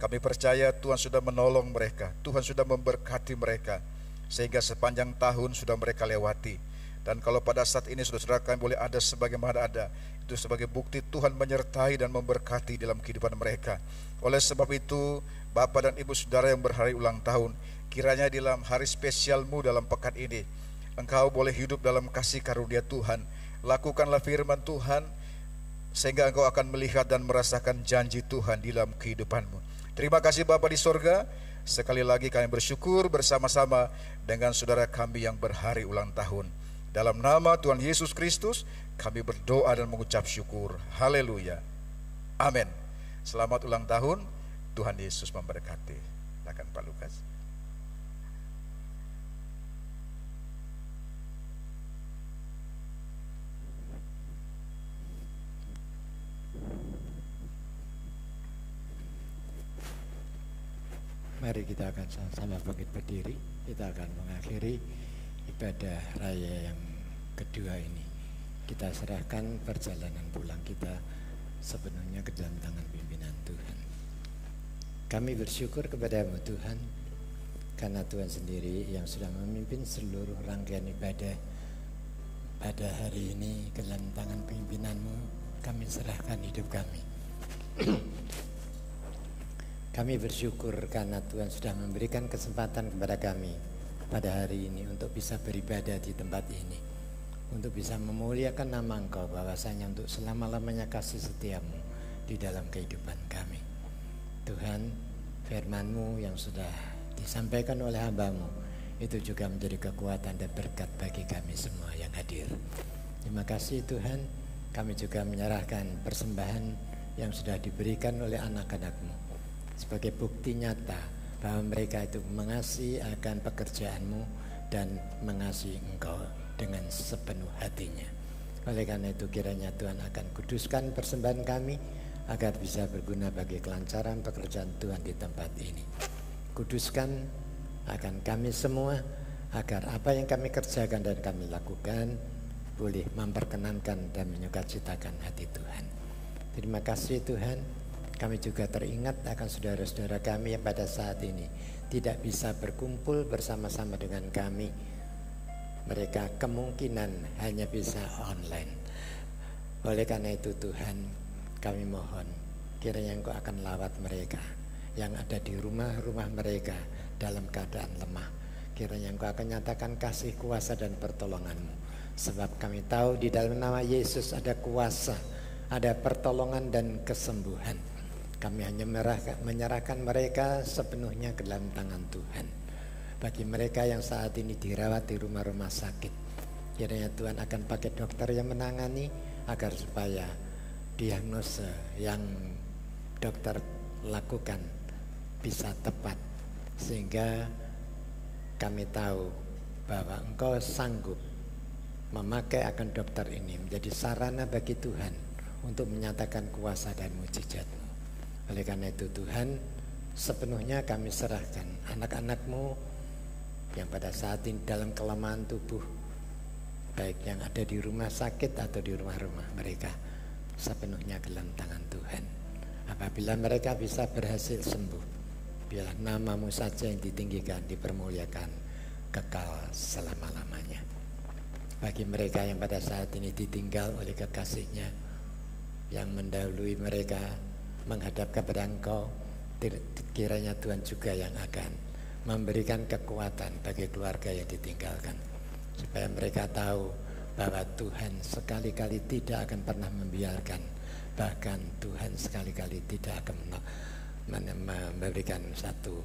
Kami percaya Tuhan sudah menolong mereka, Tuhan sudah memberkati mereka, sehingga sepanjang tahun sudah mereka lewati. Dan kalau pada saat ini saudara-saudara kami boleh ada sebagaimana ada, itu sebagai bukti Tuhan menyertai dan memberkati dalam kehidupan mereka. Oleh sebab itu, Bapak dan Ibu saudara yang berhari ulang tahun, kiranya dalam hari spesialmu dalam pekan ini, engkau boleh hidup dalam kasih karunia Tuhan. Lakukanlah firman Tuhan, sehingga engkau akan melihat dan merasakan janji Tuhan di dalam kehidupanmu. Terima kasih Bapa di sorga, Sekali lagi kami bersyukur bersama-sama dengan saudara kami yang berhari ulang tahun. Dalam nama Tuhan Yesus Kristus kami berdoa dan mengucap syukur. Haleluya. Amin. Selamat ulang tahun. Tuhan Yesus memberkati. Silakan Pak Lukas. Mari kita akan sama-sama bangkit berdiri. Kita akan mengakhiri ibadah raya yang kedua ini. Kita serahkan perjalanan pulang kita sepenuhnya ke dalam tangan pimpinan Tuhan. Kami bersyukur kepada-Mu Tuhan, karena Tuhan sendiri yang sudah memimpin seluruh rangkaian ibadah pada hari ini. Ke dalam tangan pimpinan-Mu kami serahkan hidup kami. Kami bersyukur karena Tuhan sudah memberikan kesempatan kepada kami pada hari ini untuk bisa beribadah di tempat ini, untuk bisa memuliakan nama Engkau, bahwasanya untuk selama-lamanya kasih setia-Mu di dalam kehidupan kami. Tuhan, firman-Mu yang sudah disampaikan oleh hamba-Mu itu juga menjadi kekuatan dan berkat bagi kami semua yang hadir. Terima kasih Tuhan, kami juga menyerahkan persembahan yang sudah diberikan oleh anak-anak-Mu sebagai bukti nyata bahwa mereka itu mengasihi akan pekerjaan-Mu dan mengasihi Engkau dengan sepenuh hatinya. Oleh karena itu kiranya Tuhan akan kuduskan persembahan kami agar bisa berguna bagi kelancaran pekerjaan Tuhan di tempat ini. Kuduskan akan kami semua agar apa yang kami kerjakan dan kami lakukan boleh memperkenankan dan menyukacitakan hati Tuhan. Terima kasih Tuhan. Kami juga teringat akan saudara-saudara kami yang pada saat ini tidak bisa berkumpul bersama-sama dengan kami. Mereka kemungkinan hanya bisa online. Oleh karena itu Tuhan, kami mohon kiranya Engkau akan lawat mereka yang ada di rumah-rumah mereka dalam keadaan lemah. Kiranya Engkau akan nyatakan kasih, kuasa dan pertolongan-Mu. Sebab kami tahu di dalam nama Yesus ada kuasa, ada pertolongan dan kesembuhan. Kami hanya menyerahkan mereka sepenuhnya ke dalam tangan Tuhan. Bagi mereka yang saat ini dirawat di rumah-rumah sakit, kiranya Tuhan akan pakai dokter yang menangani agar supaya diagnosa yang dokter lakukan bisa tepat, sehingga kami tahu bahwa Engkau sanggup memakai akan dokter ini menjadi sarana bagi Tuhan untuk menyatakan kuasa dan mujizat-Mu. Oleh karena itu Tuhan, sepenuhnya kami serahkan anak-anak-Mu yang pada saat ini dalam kelemahan tubuh, baik yang ada di rumah sakit atau di rumah-rumah mereka, sepenuhnya ke dalam tangan Tuhan. Apabila mereka bisa berhasil sembuh, biarlah nama-Mu saja yang ditinggikan, dipermuliakan, kekal selama-lamanya. Bagi mereka yang pada saat ini ditinggal oleh kekasihnya yang mendahului mereka menghadap kepada Engkau, kiranya Tuhan juga yang akan memberikan kekuatan bagi keluarga yang ditinggalkan, supaya mereka tahu bahwa Tuhan sekali-kali tidak akan pernah membiarkan, bahkan Tuhan sekali-kali tidak akan memberikan satu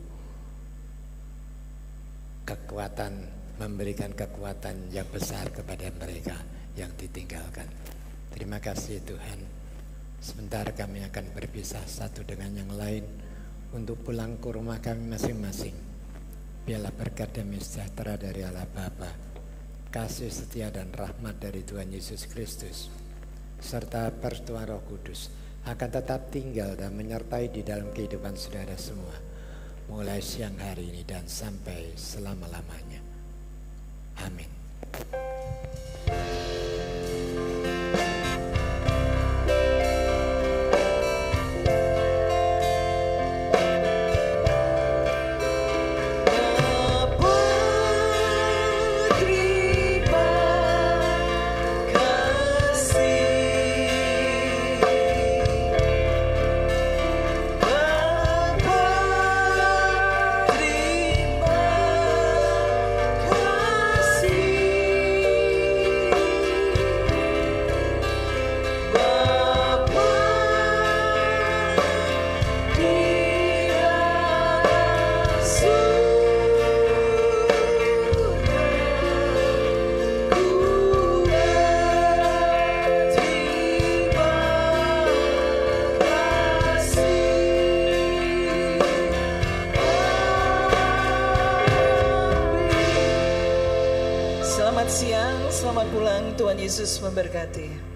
kekuatan, memberikan kekuatan yang besar kepada mereka yang ditinggalkan. Terima kasih Tuhan. Sebentar kami akan berpisah satu dengan yang lain untuk pulang ke rumah kami masing-masing. Biarlah berkat dan sejahtera dari Allah Bapa, kasih setia dan rahmat dari Tuhan Yesus Kristus, serta persetujuan Roh Kudus akan tetap tinggal dan menyertai di dalam kehidupan saudara semua, mulai siang hari ini dan sampai selama-lamanya. Amin. See siang, selamat pulang, Tuhan Yesus memberkati.